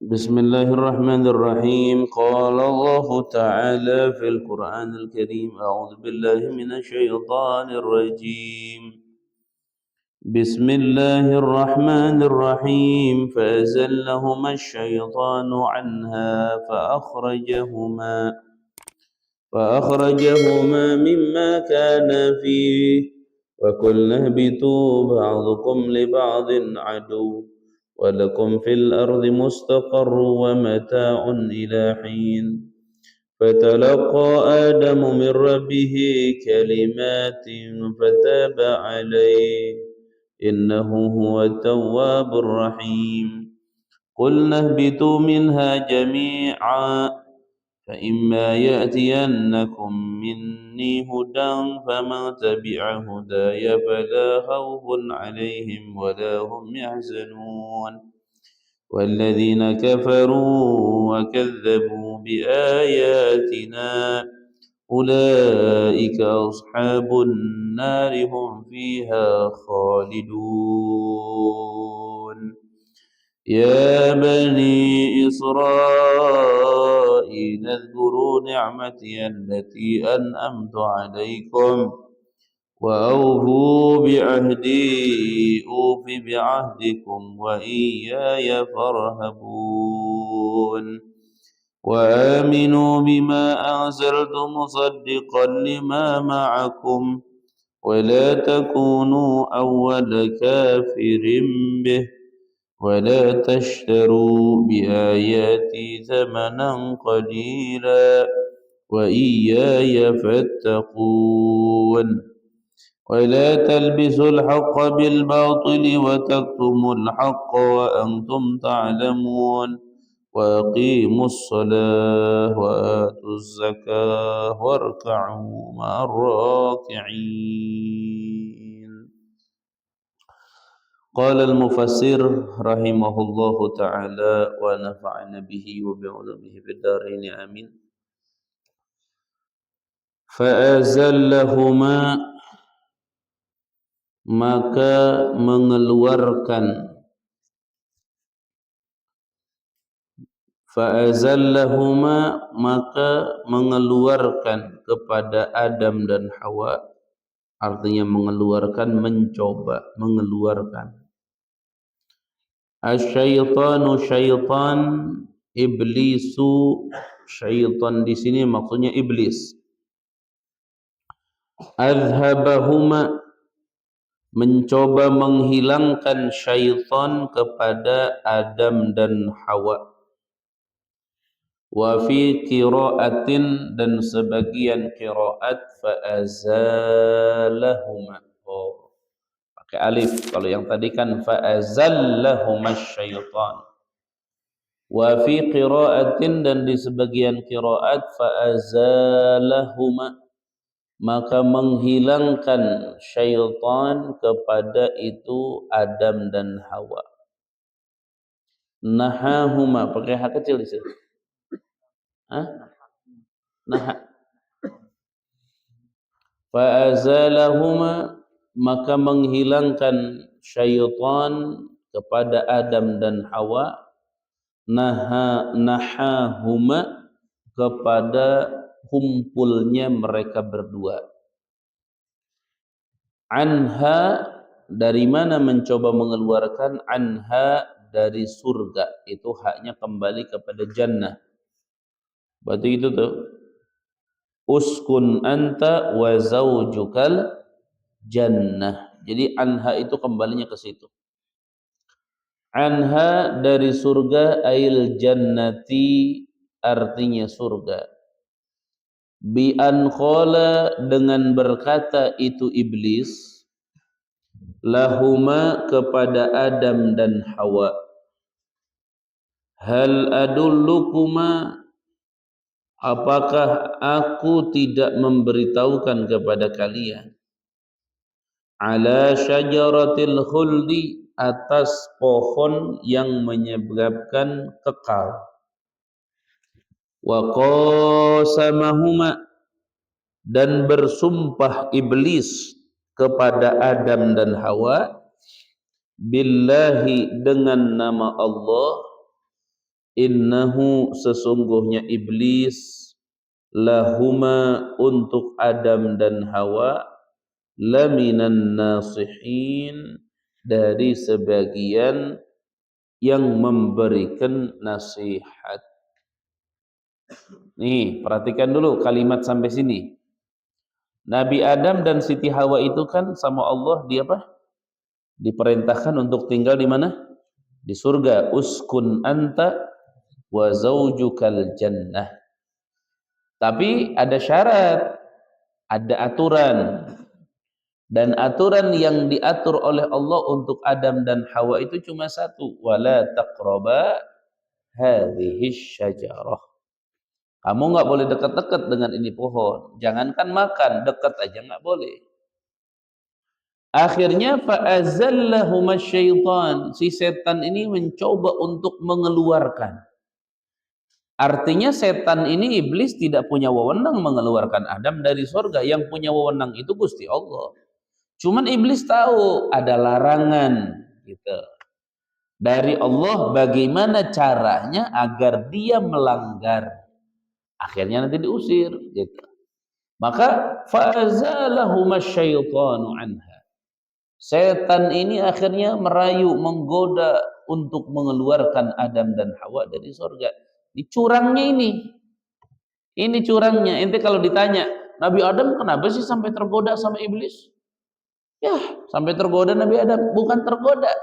بسم الله الرحمن الرحيم. قال الله تعالى في القرآن الكريم: أعوذ بالله من الشيطان الرجيم. بسم الله الرحمن الرحيم. فأزلهما الشيطان عنها فأخرجهما مما كان فيه وقلنا اهبطوا بعضكم لبعض عدو ولكم في الأرض مستقر ومتاع إلى حين فتلقى آدم من ربه كلمات فتاب عليه إنه هو التواب الرحيم. قلنا اهبطوا منها جميعا فإما يأتينكم مني هدى فمن تبع هداي فلا خوف عليهم ولا هم يحزنون والذين كفروا وكذبوا بآياتنا أولئك أصحاب النار هم فيها خالدون. يا بني إسرائيل اذكروا نعمتي التي أنعمت عليكم وأوفوا بعهدي أوف بعهدكم وإياي فارهبون. وآمنوا بما أنزلت مصدقا لما معكم ولا تكونوا أول كافر به ولا تشتروا بآياتي ثمنا قليلا وإياي فاتقون. ولا تلبسوا الحق بالباطل وتكتموا الحق وأنتم تعلمون وأقيموا الصلاة وآتوا الزكاة واركعوا مع الراكعين. قال المفسر رحمه الله تعالى ونفعنا به وبعلومه في الدارين آمين. فأزلهما maka mengeluarkan fa'azallahuma maka mengeluarkan kepada Adam dan Hawa, artinya mengeluarkan, mencoba, mengeluarkan. Asyaitanu syaitan, iblisu syaitan di sini maksudnya iblis. Azhabahuma mencoba menghilangkan syaitan kepada Adam dan Hawa. Wa fi qiraatin dan sebagian qiraat fa'azalahuma. Oh, pakai alif. Kalau yang tadi kan fa'azallahuma syaitan. Wa fi qiraatin dan di sebagian qiraat fa'azalahuma maka menghilangkan syaitan kepada itu Adam dan Hawa. Nahahuma pakai hak kecil di situ. Nah, fa'azalahuma maka menghilangkan syaitan kepada Adam dan Hawa. Nahahuma kepada kumpulnya mereka berdua. Anha dari mana mencoba mengeluarkan? Anha dari surga. Itu haknya kembali kepada jannah. Berarti itu tuh uskun anta wa zaujukal jannah. Jadi anha itu kembalinya ke situ. Anha dari surga, ail jannati artinya surga. Bi an qala dengan berkata itu iblis lahuma kepada Adam dan Hawa, hal adullukuma apakah aku tidak memberitahukan kepada kalian ala syajaratil khuldi atas pohon yang menyebabkan kekal. Wa qasamahuma dan bersumpah iblis kepada Adam dan Hawa billahi dengan nama Allah innahu sesungguhnya iblis lahuma untuk Adam dan Hawa laminan nasihin dari sebagian yang memberikan nasihat. Nih, perhatikan dulu kalimat sampai sini. Nabi Adam dan Siti Hawa itu kan sama Allah diperintahkan untuk tinggal di mana? Di surga. Uskun anta wa zaujukal jannah. Tapi ada syarat, ada aturan. Dan aturan yang diatur oleh Allah untuk Adam dan Hawa itu cuma satu, wala taqraba hadhihi syajarah. Kamu nggak boleh dekat-dekat dengan ini pohon. Jangankan makan, dekat aja nggak boleh. Akhirnya fa'azallahuma syaitan. Si setan ini mencoba untuk mengeluarkan. Artinya setan ini, iblis tidak punya wewenang mengeluarkan Adam dari surga. Yang punya wewenang itu Gusti Allah. Cuman iblis tahu ada larangan gitu dari Allah, bagaimana caranya agar dia melanggar. Akhirnya nanti diusir gitu. Maka fa'azalahuma syaitanu anha. Setan ini akhirnya merayu, menggoda untuk mengeluarkan Adam dan Hawa dari surga. Ini curangnya ini. Ini curangnya. Ente kalau ditanya, Nabi Adam kenapa sih sampai tergoda sama iblis? Ya, sampai tergoda Nabi Adam. Bukan tergoda.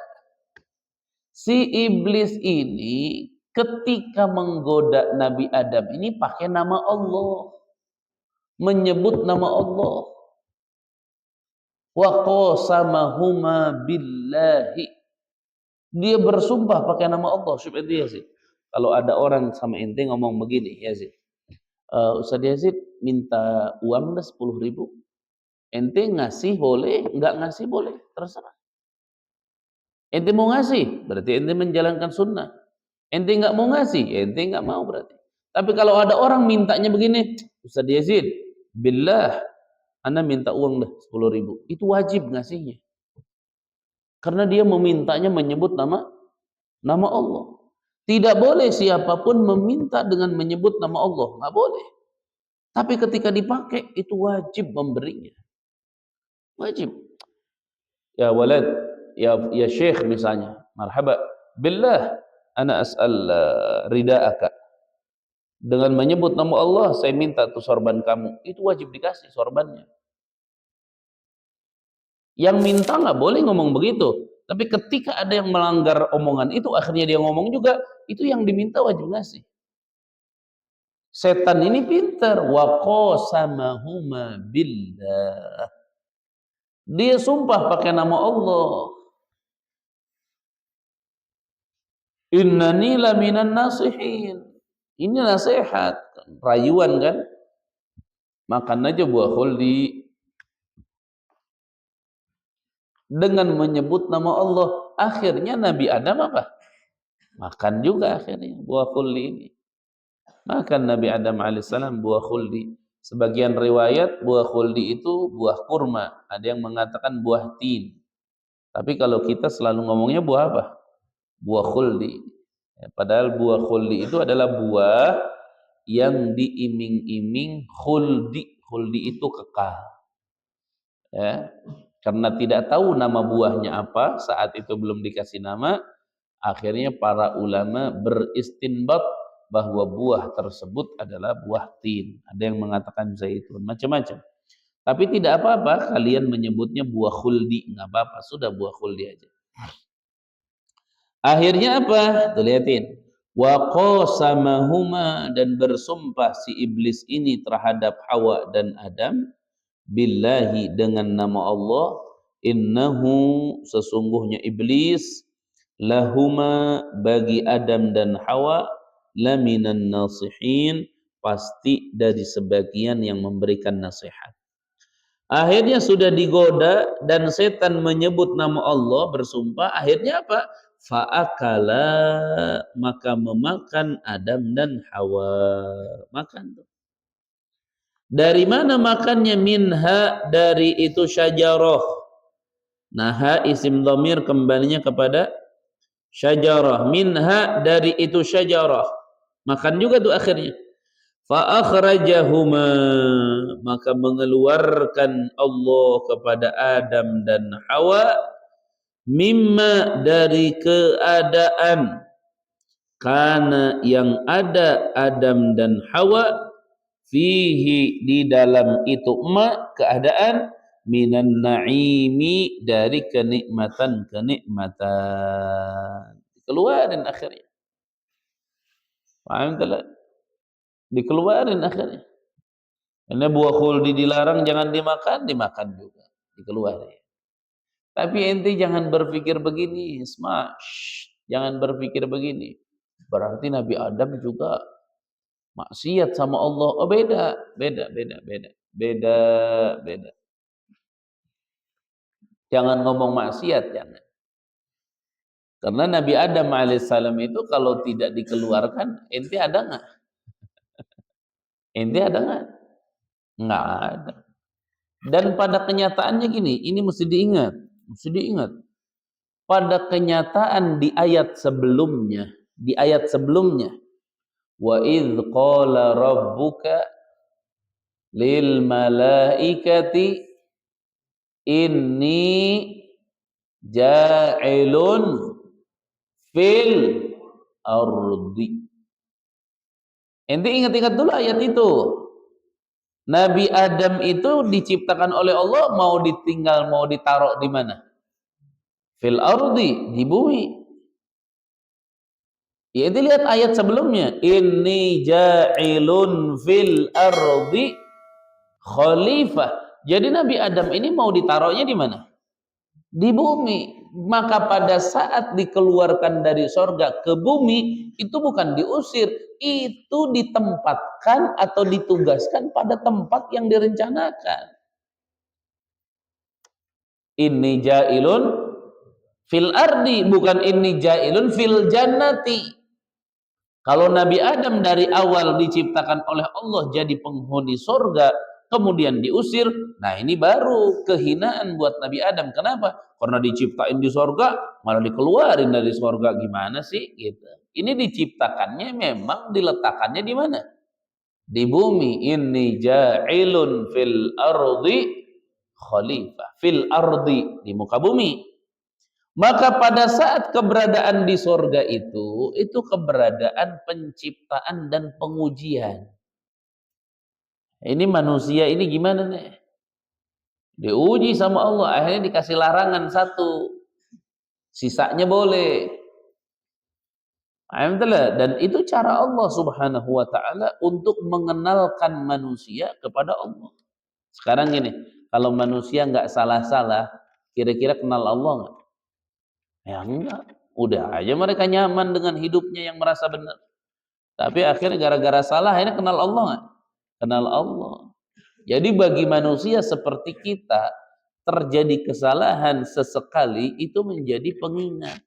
Si iblis ini ketika menggoda Nabi Adam ini pakai nama Allah. Menyebut nama Allah. Wa qasamahuma billahi. Dia bersumpah pakai nama Allah. Syukur Yazid. Kalau ada orang sama ente ngomong begini, Yazid. Ustaz Yazid minta uang dah 10.000. Ente ngasih boleh, enggak ngasih boleh, terserah. Ente mau ngasih, berarti ente menjalankan sunnah. Ente enggak mau ngasih, ente enggak mau berarti. Tapi kalau ada orang mintanya begini, Ustaz Yazid, billah, ana minta uang dah 10.000. Itu wajib ngasihnya. Karena dia memintanya menyebut nama Allah. Tidak boleh siapapun meminta dengan menyebut nama Allah, enggak boleh. Tapi ketika dipakai, itu wajib memberinya. Wajib. Ya walad, ya syekh misalnya, marhaba, billah, ana as'al rida'aka. Dengan menyebut nama Allah, saya minta tuh sorban kamu. Itu wajib dikasih sorbannya. Yang minta nggak boleh ngomong begitu. Tapi ketika ada yang melanggar omongan itu, akhirnya dia ngomong juga, itu yang diminta wajib ngasih. Setan ini pintar. Wa qasamahuma billah. Dia sumpah pakai nama Allah. Innani laminan nasihin. Ini nasihat, rayuan kan? Makan aja buah khuldi dengan menyebut nama Allah. Akhirnya Nabi Adam apa? Makan juga akhirnya buah khuldi ini. Makan Nabi Adam alaihissalam buah khuldi. Sebagian riwayat buah khuldi itu buah kurma. Ada yang mengatakan buah tin. Tapi kalau kita selalu ngomongnya buah apa? Buah khuldi. Ya, padahal buah khuldi itu adalah buah yang diiming-iming khuldi. Khuldi itu kekal. Ya. Karena tidak tahu nama buahnya apa, saat itu belum dikasih nama, akhirnya para ulama beristinbat bahwa buah tersebut adalah buah tin. Ada yang mengatakan zaitun, macam-macam. Tapi tidak apa-apa kalian menyebutnya buah khuldi, nggak apa-apa, sudah buah khuldi aja. Akhirnya apa? Tuh lihatin. Wa qasamahuma, dan bersumpah si iblis ini terhadap Hawa dan Adam billahi, dengan nama Allah, innahu sesungguhnya iblis, lahuma bagi Adam dan Hawa, laminan nasihin, pasti dari sebagian yang memberikan nasihat. Akhirnya sudah digoda dan setan menyebut nama Allah, bersumpah, akhirnya apa? Fa'akala, maka memakan Adam dan Hawa. Makan tuh. Dari mana makannya? Minha, dari itu syajarah. Nah, isim dhamir kembalinya kepada syajarah, minha dari itu syajarah. Makan juga tuh akhirnya. Fa akhrajahuma, maka mengeluarkan Allah kepada Adam dan Hawa mimma dari keadaan kana yang ada Adam dan Hawa fihi di dalam itu keadaan minan naimi dari kenikmatan dikeluarin akhirnya. Paham tak? Dikeluarin akhirnya. Karena buah khuldi dilarang jangan dimakan, dimakan juga, dikeluarin. Tapi ente jangan berpikir begini, smash. Jangan berpikir begini. Berarti Nabi Adam juga maksiat sama Allah. Oh beda, beda, beda, beda. Beda, beda. Jangan ngomong maksiat, jangan. Karena Nabi Adam alaihissalam itu kalau tidak dikeluarkan, ente ada nggak? Ente ada nggak? Nggak ada. Dan pada kenyataannya gini, ini mesti diingat, mesti diingat. Pada kenyataan di ayat sebelumnya, wa idz qala rabbuka lil malaikati inni ja'ilun fil ardi. Ente ingat-ingat dulu ayat itu. Nabi Adam itu diciptakan oleh Allah, mau ditinggal, mau ditaruh di mana? Fil ardi, di bumi. Ya, itu lihat ayat sebelumnya. Inni ja'ilun fil ardi khalifah. Jadi Nabi Adam ini mau ditaruhnya di mana? Di bumi. Maka pada saat dikeluarkan dari sorga ke bumi, itu bukan diusir, itu ditempatkan atau ditugaskan pada tempat yang direncanakan. Inni ja'ilun fil ardi, bukan inni ja'ilun fil jannati. Kalau Nabi Adam dari awal diciptakan oleh Allah jadi penghuni sorga, kemudian diusir, nah ini baru kehinaan buat Nabi Adam. Kenapa? Karena diciptain di sorga, malah dikeluarin dari sorga. Gimana sih? Gitu. Ini diciptakannya memang diletakkannya di mana? Di bumi. Inni ja'ilun fil ardi khalifah. Fil ardi, di muka bumi. Maka pada saat keberadaan di sorga itu keberadaan penciptaan dan pengujian. Ini manusia ini gimana nih? Diuji sama Allah, akhirnya dikasih larangan satu, sisanya boleh. Dan itu cara Allah subhanahu wa ta'ala untuk mengenalkan manusia kepada Allah. Sekarang gini, kalau manusia nggak salah-salah, kira-kira kenal Allah nggak? Ya enggak. Udah aja mereka nyaman dengan hidupnya yang merasa benar. Tapi akhirnya gara-gara salah, akhirnya kenal Allah nggak? Kenal Allah. Jadi bagi manusia seperti kita, terjadi kesalahan sesekali itu menjadi pengingat.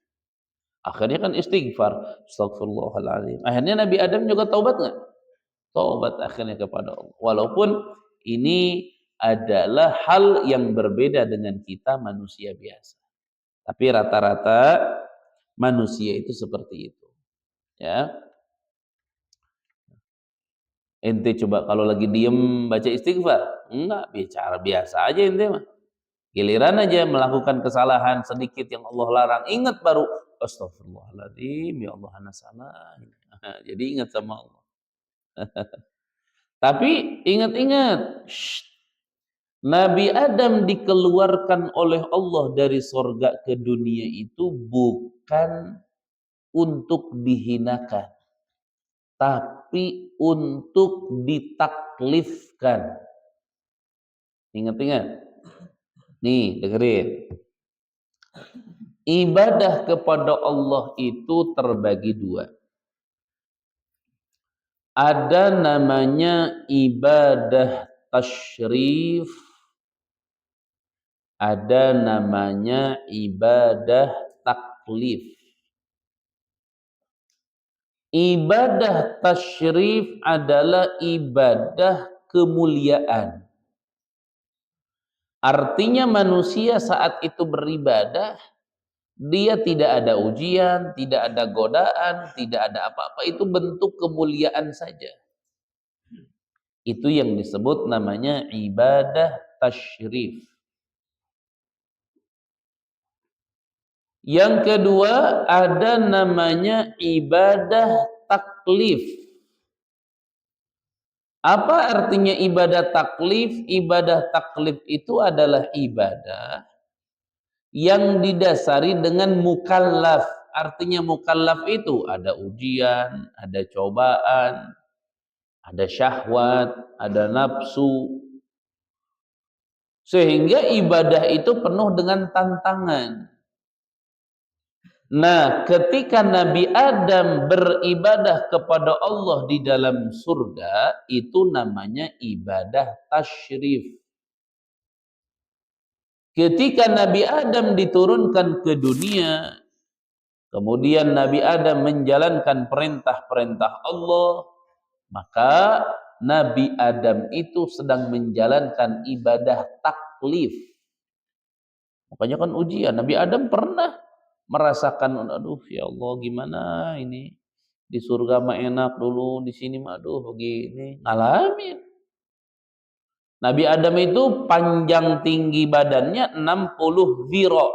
Akhirnya kan istighfar. Astagfirullahaladzim. Akhirnya Nabi Adam juga taubat nggak? Taubat akhirnya kepada Allah. Walaupun ini adalah hal yang berbeda dengan kita manusia biasa. Tapi rata-rata manusia itu seperti itu. Ya. Ente coba kalau lagi diem baca istighfar? Enggak, bicara biasa aja ente mah. Giliran aja melakukan kesalahan sedikit yang Allah larang, ingat baru astagfirullahaladzim, ya Allah ana salah. Jadi ingat sama Allah. Tapi ingat-ingat, Nabi Adam dikeluarkan oleh Allah dari sorga ke dunia itu bukan untuk dihinakan, tapi untuk ditaklifkan. Ingat-ingat. Nih, dengerin. Ibadah kepada Allah itu terbagi dua. Ada namanya ibadah tasyrif, ada namanya ibadah taklif. Ibadah tasyrif adalah ibadah kemuliaan. Artinya manusia saat itu beribadah Dia tidak ada ujian, tidak ada godaan, tidak ada apa-apa. Itu bentuk kemuliaan saja. Itu yang disebut namanya ibadah tasyrif. Yang kedua ada namanya ibadah taklif. Apa artinya ibadah taklif? Ibadah taklif itu adalah ibadah yang didasari dengan mukallaf. Artinya mukallaf itu ada ujian, ada cobaan, ada syahwat, ada nafsu. Sehingga ibadah itu penuh dengan tantangan. Nah, ketika Nabi Adam beribadah kepada Allah di dalam surga, itu namanya ibadah tasyrif. Ketika Nabi Adam diturunkan ke dunia, kemudian Nabi Adam menjalankan perintah-perintah Allah, maka Nabi Adam itu sedang menjalankan ibadah taklif. Makanya kan ujian. Nabi Adam pernah merasakan, aduh ya Allah gimana ini, di surga mah enak dulu, di sini mah aduh begini, ngalamin. Nabi Adam itu panjang tinggi badannya 60 ziro,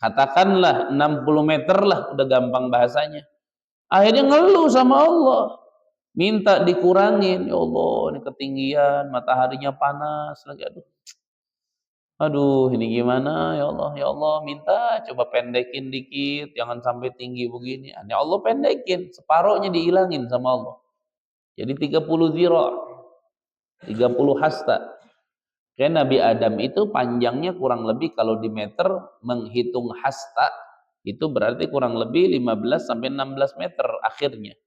katakanlah 60 meter lah, udah gampang bahasanya. Akhirnya ngeluh sama Allah, minta dikurangin, ya Allah ini ketinggian, mataharinya panas lagi, aduh ini gimana ya Allah minta coba pendekin dikit, jangan sampai tinggi begini. Ya Allah pendekin, separohnya dihilangin sama Allah. Jadi 30 zira, 30 hasta. Kayak Nabi Adam itu panjangnya kurang lebih kalau di meter menghitung hasta itu berarti kurang lebih 15 sampai 16 meter akhirnya.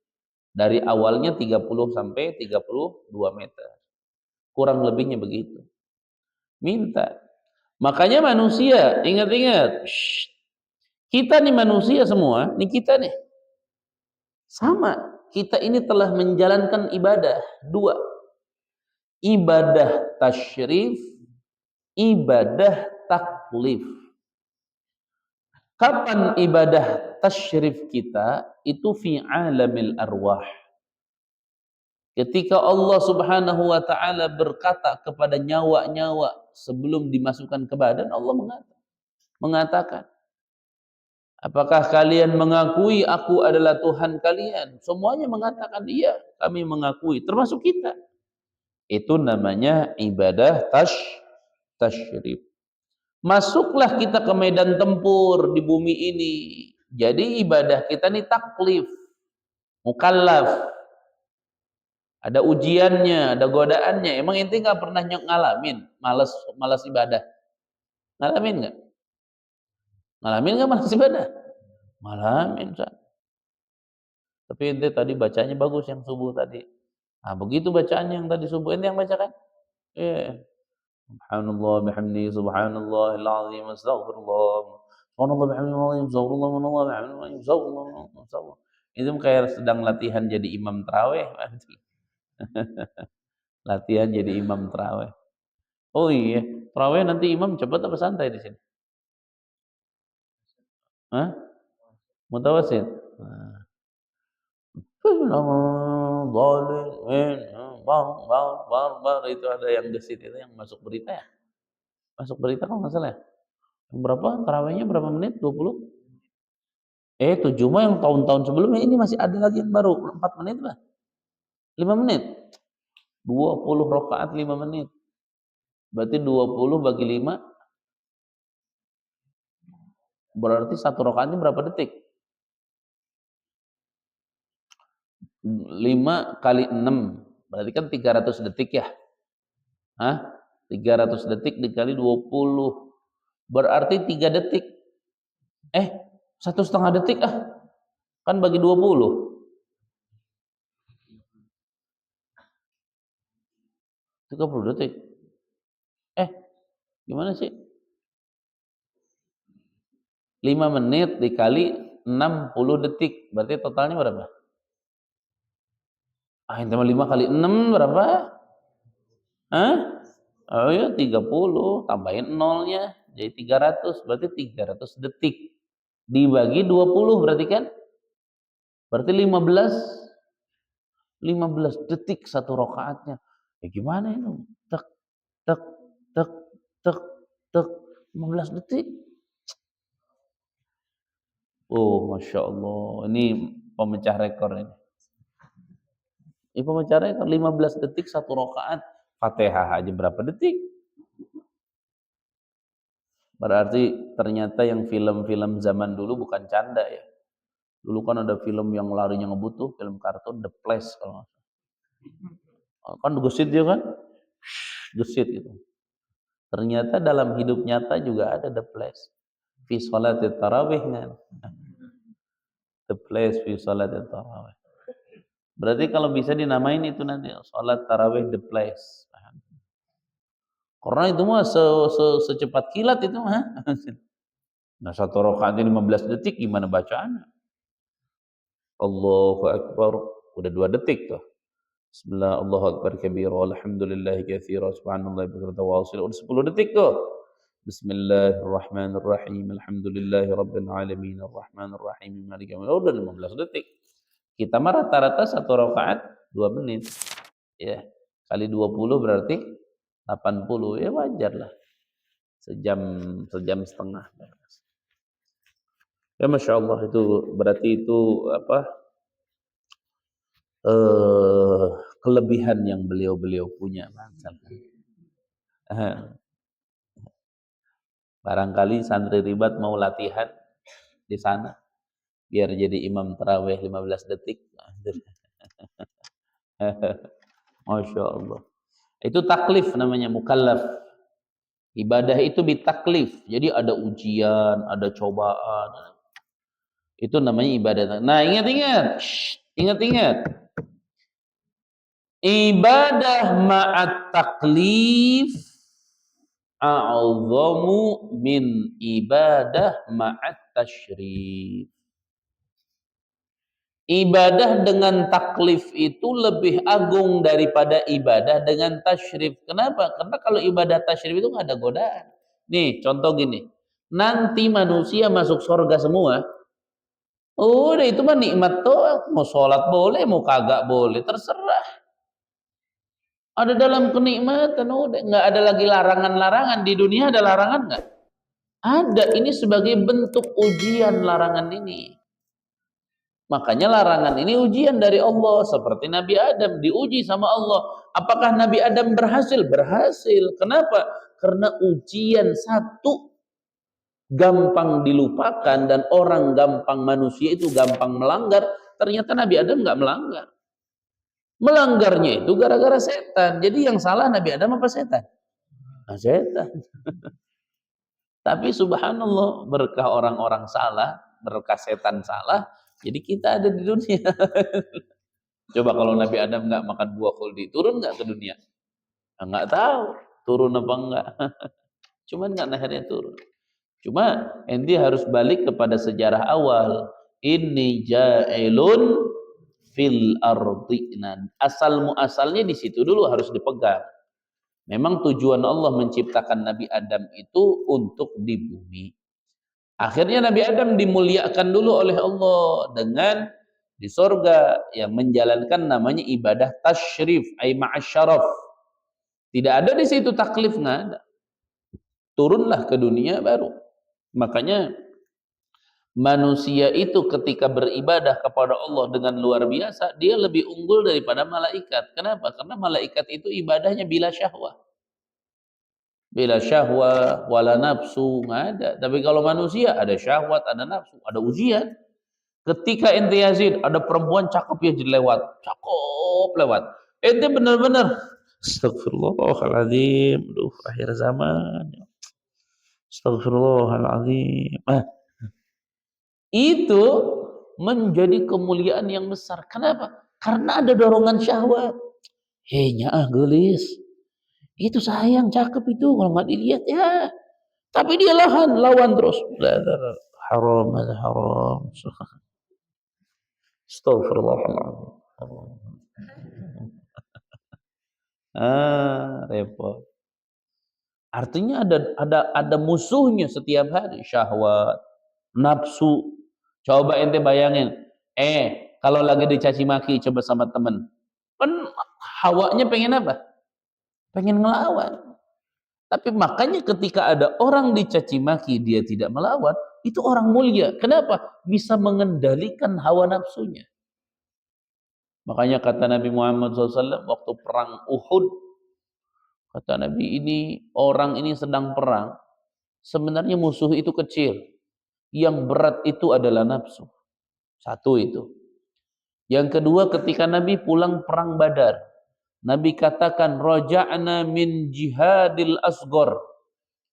Dari awalnya 30 sampai 32 meter. Kurang lebihnya begitu. Minta. Makanya manusia, ingat-ingat, kita nih manusia semua, nih kita nih, sama, kita ini telah menjalankan ibadah, dua, ibadah tasyrif, ibadah taklif. Kapan ibadah tasyrif kita? Itu fi alamil arwah. Ketika Allah subhanahu wa ta'ala berkata kepada nyawa-nyawa sebelum dimasukkan ke badan, Allah mengatakan, apakah kalian mengakui aku adalah Tuhan kalian? Semuanya mengatakan iya, kami mengakui, termasuk kita. Itu namanya ibadah tasyrif. Masuklah kita ke medan tempur di bumi ini. Jadi ibadah kita ini taklif, mukallaf. Ada ujiannya, ada godaannya. Emang ente nggak pernah ngalamin malas ibadah? Ngalamin nggak? Ngalamin nggak malas ibadah? Ngalamin. Tapi ente tadi bacanya bagus yang subuh tadi. Nah, begitu bacaannya yang tadi subuh ente yang bacakan? Iya. Subhanallah bihamdi subhanallahil azim astaghfirullah. Subhanallah bihamdi subhanallah bihamdi subhanallah. Itu kayak sedang latihan jadi imam tarawih. Latihan jadi imam tarawih. Oh iya, tarawih nanti imam cepat apa santai di sini? Hah? Mutawasid. Nah. Itu ada yang gesit itu yang masuk berita ya? Masuk berita kalau nggak salah ya? Berapa tarawihnya berapa menit? 20? 7 mah yang tahun-tahun sebelumnya, ini masih ada lagi yang baru 4 menit lah. 5 menit. 20 rakaat 5 menit. Berarti 20 bagi 5 berarti satu rakaatnya berapa detik? 5 kali 6 berarti kan 300 detik ya. Hah? 300 detik dikali 20 berarti 3 detik. 1,5 detik kan bagi 20 30 detik. Gimana sih? 5 menit dikali 60 detik berarti totalnya berapa? Yang 5 kali 6 berapa? Oh iya 30 tambahin nolnya jadi 300 berarti 300 detik dibagi 20 berarti kan? Berarti 15 detik satu rakaatnya. Ya gimana itu? Tek tek tek tek tek 15 detik. Oh, Masya Allah. Ini pemecah rekor ini. Ini pemecah rekor 15 detik satu rakaat. Fatihah aja berapa detik? Berarti ternyata yang film-film zaman dulu bukan canda ya. Dulu kan ada film yang larinya ngebut tuh, film kartun The Flash kalau nggak salah. Kan gesit dia kan? Gesit gitu. Ternyata dalam hidup nyata juga ada The Flash. Fi sholatit tarawih kan. The Flash fi sholatit tarawih. Berarti kalau bisa dinamain itu nanti sholat tarawih The Flash. Karena itu mah secepat kilat itu mah. Nah, satu rakaat 15 detik gimana bacaannya? Allahu Akbar. Udah 2 detik tuh. Bismillah, Allahu Akbar kabira, alhamdulillahi katsira, subhanallah bukratan wa asila. Udah 10 detik tuh. Bismillahirrahmanirrahim. Alhamdulillahi rabbil alamin, arrahmanir rahim, maliki yaumiddin. Udah 15 detik. Kita mah rata-rata satu rakaat 2 menit. Ya. Kali 20 berarti 80. Ya wajar lah. Sejam setengah. Ya Masya Allah, itu berarti itu apa? Kelebihan yang beliau punya. Barangkali santri ribat mau latihan di sana biar jadi imam tarawih 15 detik. Masya Allah. Itu taklif namanya, mukallaf. Ibadah itu bitaklif. Jadi ada ujian, ada cobaan. Itu namanya ibadah. Nah, ingat-ingat. Ingat-ingat. Ibadah ma'at taklif a'zamu min ibadah ma'at tasyrif. Ibadah dengan taklif itu lebih agung daripada ibadah dengan tasyrif. Kenapa? Karena kalau ibadah tasyrif itu nggak ada godaan. Nih, contoh gini. Nanti manusia masuk surga semua. Udah itu mah nikmat tuh. Mau sholat boleh, mau kagak boleh, terserah. Ada dalam kenikmatan, udah nggak ada lagi larangan-larangan. Di dunia ada larangan nggak? Ada. Ini sebagai bentuk ujian larangan ini. Makanya larangan ini ujian dari Allah. Seperti Nabi Adam diuji sama Allah. Apakah Nabi Adam berhasil? Berhasil. Kenapa? Karena ujian satu gampang dilupakan dan orang gampang, manusia itu gampang melanggar. Ternyata Nabi Adam nggak melanggar. Melanggarnya itu gara-gara setan. Jadi yang salah Nabi Adam apa setan? Nah, setan. Tapi subhanallah, berkah orang-orang salah, berkah setan salah, jadi kita ada di dunia. Coba kalau Nabi Adam nggak makan buah khuldi, turun nggak ke dunia? Nah, nggak tahu turun apa enggak. Cuman nggak akhirnya turun. Cuma ente harus balik kepada sejarah awal. Inni ja'ilun fil ardi. Nah, asal muasalnya di situ dulu harus dipegang. Memang tujuan Allah menciptakan Nabi Adam itu untuk di bumi. Akhirnya Nabi Adam dimuliakan dulu oleh Allah dengan di sorga yang menjalankan namanya ibadah tasyrif, ay ma'asyaraf. Tidak ada di situ taklif, nggak ada. Turunlah ke dunia baru. Makanya manusia itu ketika beribadah kepada Allah dengan luar biasa, dia lebih unggul daripada malaikat. Kenapa? Karena malaikat itu ibadahnya bila syahwah. Bila syahwah, wala nafsu, nggak ada. Tapi kalau manusia ada syahwat, ada nafsu, ada ujian. Ketika ente Yazid, ada perempuan cakep ya jadi lewat. Cakep lewat. Ente benar-benar astagfirullahaladzim. Aduh, akhir zaman. Astagfirullahaladzim. Itu menjadi kemuliaan yang besar. Kenapa? Karena ada dorongan syahwat. Hei, nyaah gelis. Itu sayang, cakep itu. Kalau nggak dilihat ya. Tapi dia lawan terus. Haram, haram. Astagfirullahaladzim. Repot. Artinya ada musuhnya setiap hari, syahwat. nafsu. Coba ente bayangin, kalau lagi dicaci maki coba sama temen, kan hawanya pengen apa? Pengen ngelawan. Tapi makanya ketika ada orang dicaci maki dia tidak melawan, itu orang mulia. Kenapa? Bisa mengendalikan hawa nafsunya. Makanya kata Nabi Muhammad SAW waktu perang Uhud, kata Nabi ini orang ini sedang perang. Sebenarnya musuh itu kecil. Yang berat itu adalah nafsu. Satu itu. Yang kedua ketika Nabi pulang perang Badar. Nabi katakan raja'na min jihadil asgor.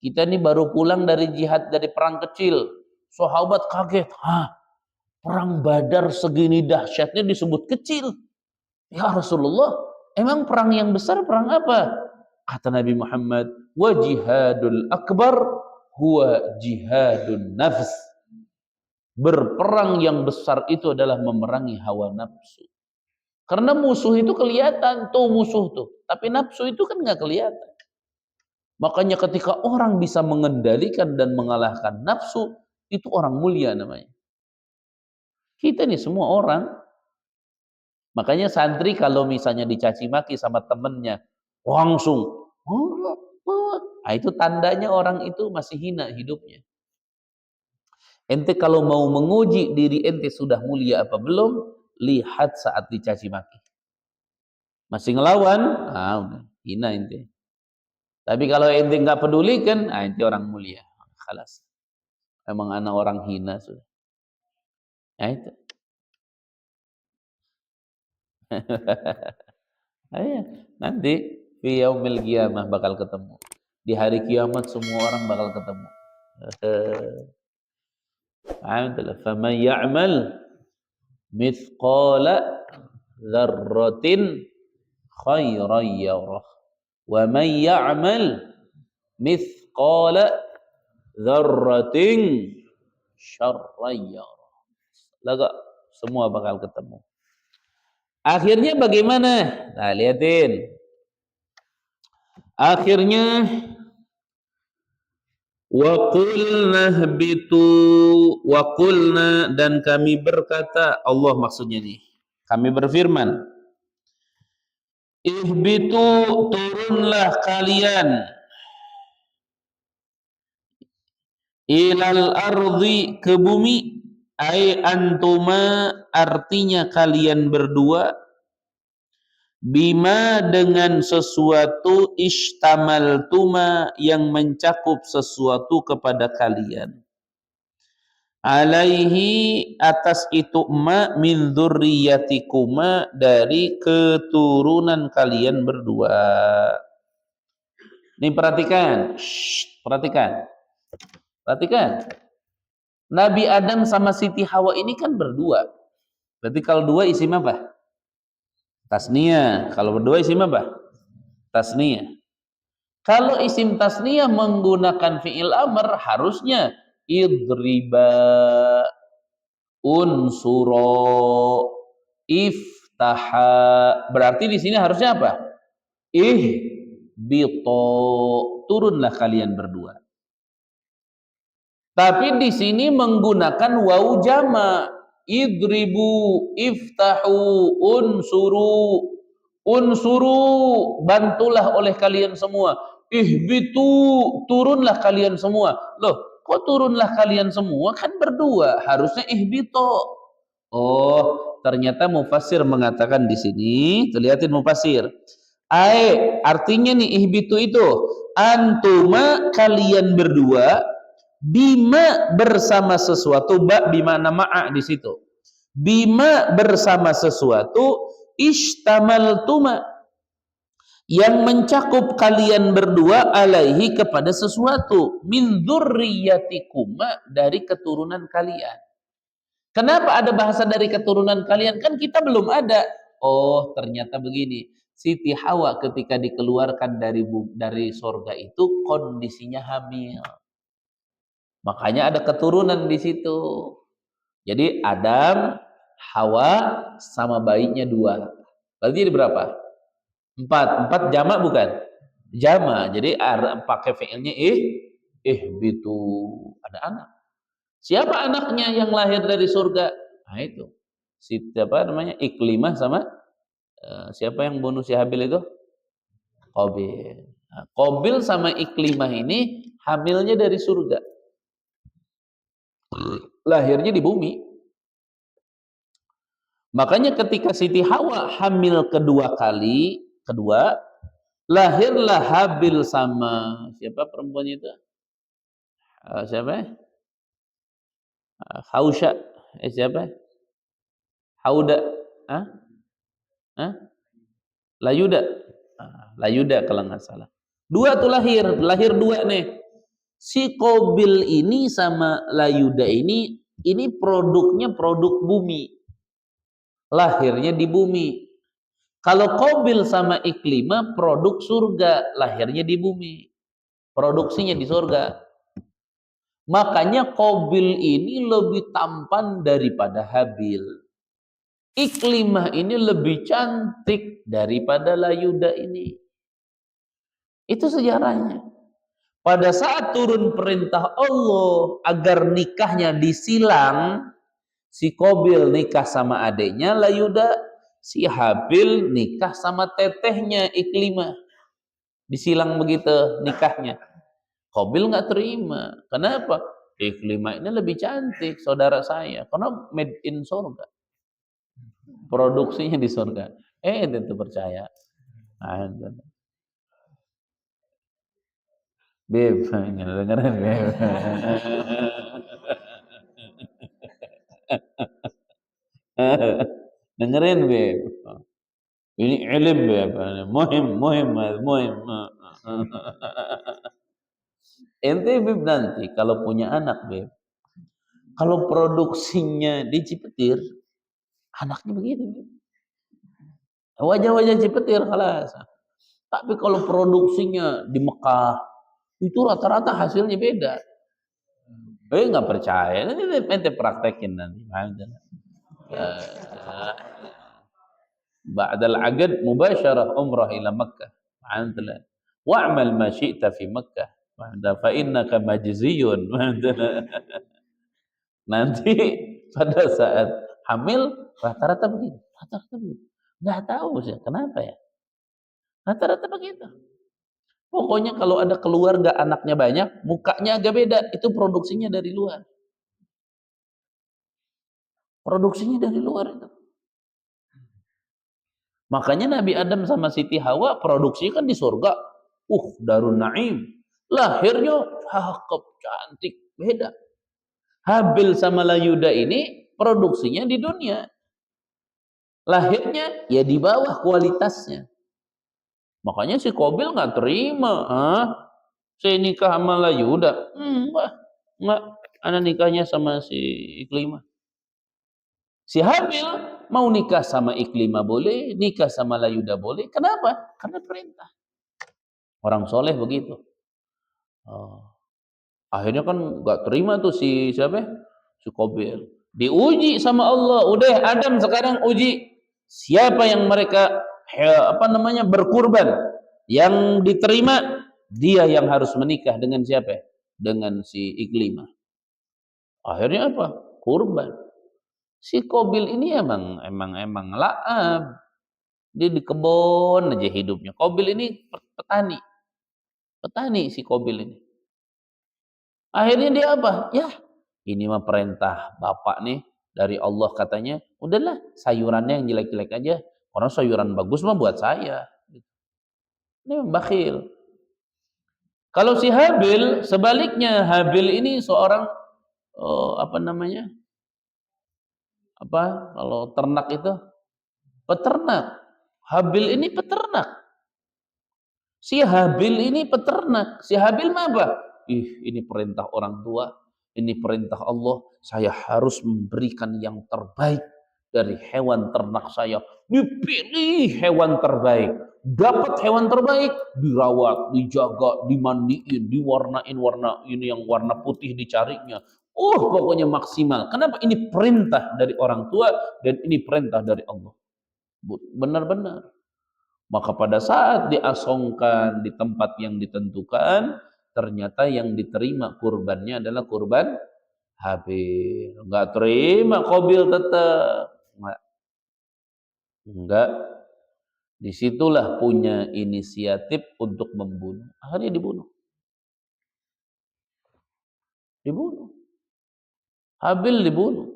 Kita ini baru pulang dari jihad dari perang kecil. Sahabat kaget. Perang Badar segini dahsyatnya disebut kecil. Ya Rasulullah, emang perang yang besar perang apa? Kata Nabi Muhammad, wa jihadul akbar huwa jihadun nafs. Berperang yang besar itu adalah memerangi hawa nafsu. Karena musuh itu kelihatan, tuh musuh tuh. Tapi nafsu itu kan nggak kelihatan. Makanya ketika orang bisa mengendalikan dan mengalahkan nafsu, itu orang mulia namanya. Kita nih semua orang. Makanya santri kalau misalnya dicaci maki sama temennya, langsung, nah itu tandanya orang itu masih hina hidupnya. Ente kalau mau menguji diri ente sudah mulia apa belum, lihat saat dicaci maki. Masih ngelawan, udah hina ente. Tapi kalau ente nggak peduli kan, ente orang mulia. Khalas. Emang anak orang hina sudah. Nah itu. Ayo, nanti fi yaumil qiyamah bakal ketemu. Di hari kiamat semua orang bakal ketemu. Faman ya'mal mithqala dzarratin khairan yarah wa man ya'mal mithqala dzarratin syarran yarah. Laga semua bakal ketemu. Akhirnya bagaimana? Nah, lihatin. Akhirnya wa qulna ihbitu wa qulna, dan kami berkata, Allah maksudnya nih. Kami berfirman, ihbitu, turunlah kalian, ilal ardi, ke bumi, ai antuma, artinya kalian berdua, bima, dengan sesuatu, ishtamaltuma, yang mencakup sesuatu kepada kalian, alaihi, atas itu, ma, min dzurriyyatikuma, dari keturunan kalian berdua. Nih perhatikan, perhatikan. Nabi Adam sama Siti Hawa ini kan berdua. Berarti kalau dua isim apa? Tasniyah. Kalau berdua isim apa? Tasniyah. Kalau isim tasniyah menggunakan fi'il amr, harusnya idriba, unsuro, iftaha. Berarti di sini harusnya apa? Ihbito, turunlah kalian berdua. Tapi di sini menggunakan wawu jama, idribu, iftahu, unsuru, bantulah oleh kalian semua. Ihbitu, turunlah kalian semua. Loh, kok turunlah kalian semua? Kan berdua, harusnya ihbito. Oh, ternyata mufassir mengatakan di sini, lihatin mufassir. Artinya nih ihbitu itu, antuma, kalian berdua, bima, bersama sesuatu, bima ma'a di situ. Bima, bersama sesuatu, ishtamaltuma, yang mencakup kalian berdua, alaihi, kepada sesuatu, min dzurriyyatikuma, dari keturunan kalian. Kenapa ada bahasa dari keturunan kalian? Kan kita belum ada. Oh, ternyata begini. Siti Hawa ketika dikeluarkan dari surga itu kondisinya hamil. Makanya ada keturunan di situ. Jadi Adam, Hawa, sama bayinya 2. Berarti jadi berapa? 4. 4 jamak bukan? Jamak. Jadi pakai fi'ilnya ihbitu. Ada anak. Siapa anaknya yang lahir dari surga? Nah itu. Siapa namanya? Iklimah sama siapa yang bunuh si Habil itu? Qabil. Nah, Qabil sama Iklimah ini hamilnya dari surga. Lahirnya di bumi. Makanya ketika Siti Hawa hamil kedua, lahirlah Habil sama siapa perempuannya itu? Siapa? Hausya. Siapa? Hauda. Hah? Hah? Layuda. Layuda kalau nggak salah. Dua tuh lahir dua nih. Si Qabil ini sama Layuda ini produknya produk bumi. Lahirnya di bumi. Kalau Qabil sama Iklimah produk surga, lahirnya di bumi. Produksinya di surga. Makanya Qabil ini lebih tampan daripada Habil. Iklimah ini lebih cantik daripada Layuda ini. Itu sejarahnya. Pada saat turun perintah Allah agar nikahnya disilang, si Qabil nikah sama adiknya Layuda, si Habil nikah sama tetehnya Iklimah. Disilang begitu nikahnya. Qabil nggak terima. Kenapa? Iklimah ini lebih cantik saudara saya karena made in surga. Produksinya di surga. Tentu percaya. Beb, dengerin Beb. Dengerin Beb. Ini ilmu Beb. Muhim. Ente Beb nanti kalau punya anak Beb, kalau produksinya di Cipetir, anaknya begitu Beb. Wajah-wajah Cipetir kalas. Tapi kalau produksinya di Mekah, itu rata-rata hasilnya beda. Nggak percaya, nanti ente praktekin nanti. Ba'dal aqd mubasyarah umrah ila Makkah. Wa'mal ma syi'ta fi Makkah. Fa innaka majziyun. Nanti pada saat hamil rata-rata begitu. Nggak tahu sih kenapa ya. Rata-rata begitu. Pokoknya kalau ada keluarga anaknya banyak, mukanya agak beda, itu produksinya dari luar. Produksinya dari luar itu. Makanya Nabi Adam sama Siti Hawa produksinya kan di surga. Darun Naim. Lahirnya cakep, cantik, beda. Habil sama Layuda ini produksinya di dunia. Lahirnya ya di bawah kualitasnya. Makanya si Qabil nggak terima. Saya nikah sama Layuda. Enggak. Anak nikahnya sama si Iklimah. Si Habil mau nikah sama Iklimah boleh, nikah sama Layuda boleh. Kenapa? Karena perintah. Orang soleh begitu. Akhirnya kan nggak terima tuh si siapa? Si Qabil. Diuji sama Allah. Udah Adam sekarang uji. Siapa yang mereka berkurban? Yang diterima dia yang harus menikah dengan siapa? Dengan si Iklimah. Akhirnya apa? Kurban. Si Qabil ini emang laab. Dia di kebun aja hidupnya. Qabil ini petani. Petani si Qabil ini. Akhirnya dia apa? Ya, ini mah perintah Bapak nih dari Allah katanya. Udahlah, sayurannya yang jelek-jelek aja. Karena sayuran bagus mah buat saya. Ini bakhil. Kalau si Habil, sebaliknya Habil ini seorang kalau ternak itu peternak. Habil ini peternak. Si Habil ini peternak. Si Habil mah apa? Ini perintah orang tua, ini perintah Allah. Saya harus memberikan yang terbaik dari hewan ternak saya. Dipilih hewan terbaik. Dapat hewan terbaik, dirawat, dijaga, dimandiin, diwarnain warna ini yang warna putih dicarinya. Pokoknya maksimal. Kenapa? Ini perintah dari orang tua dan ini perintah dari Allah. Benar-benar. Maka pada saat diasongkan di tempat yang ditentukan, ternyata yang diterima kurbannya adalah kurban Habil nggak terima, Qabil tetap nggak. Disitulah punya inisiatif untuk membunuh. Akhirnya dibunuh. Habil dibunuh.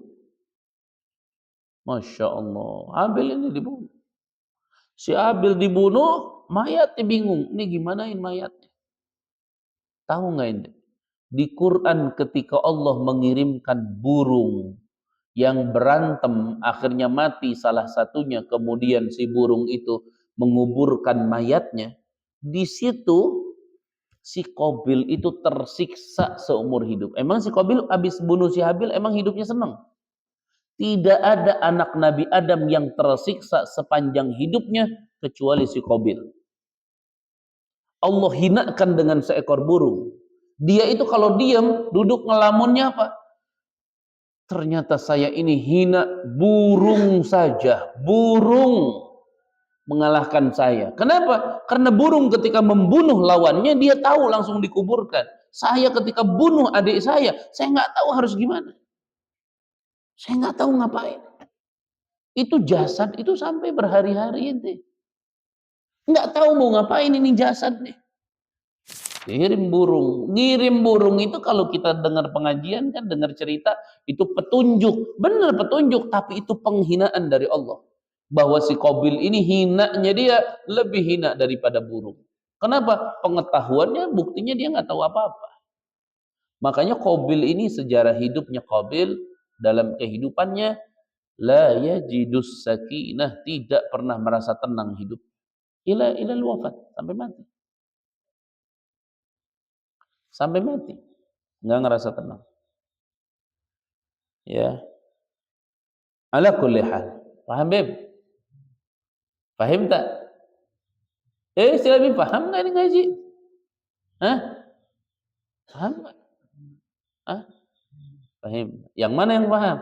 Masya Allah, Habil ini dibunuh. Si Habil dibunuh, mayatnya bingung. Ini gimanain mayatnya? Tahu nggak ini? Di Quran ketika Allah mengirimkan burung yang berantem, akhirnya mati salah satunya, kemudian si burung itu menguburkan mayatnya, di situ si Qabil itu tersiksa seumur hidup. Emang si Qabil habis bunuh si Habil emang hidupnya senang? Tidak ada anak Nabi Adam yang tersiksa sepanjang hidupnya kecuali si Qabil. Allah hinakan dengan seekor burung. Dia itu kalau diam, duduk ngelamunnya apa? Ternyata saya ini hina, burung saja. Burung mengalahkan saya. Kenapa? Karena burung ketika membunuh lawannya, dia tahu langsung dikuburkan. Saya ketika bunuh adik saya nggak tahu harus gimana. Saya nggak tahu ngapain. Itu jasad itu sampai berhari-hari itu. Nggak tahu mau ngapain ini jasad nih. Ngirim burung itu kalau kita dengar pengajian kan, dengar cerita, itu petunjuk, benar petunjuk, tapi itu penghinaan dari Allah. Bahwa si Qabil ini hinanya dia lebih hina daripada burung. Kenapa? Pengetahuannya, buktinya dia nggak tahu apa-apa. Makanya Qabil ini sejarah hidupnya Qabil dalam kehidupannya la yajidus sakinah, tidak pernah merasa tenang hidup. Ila wafat, sampai mati. Sampai mati nggak ngerasa tenang, ya. Ala kulli hal, paham Beb? Paham tak? Sila Beb, paham nggak ini ngaji? Hah? Paham nggak? Hah? Paham? Yang mana yang paham?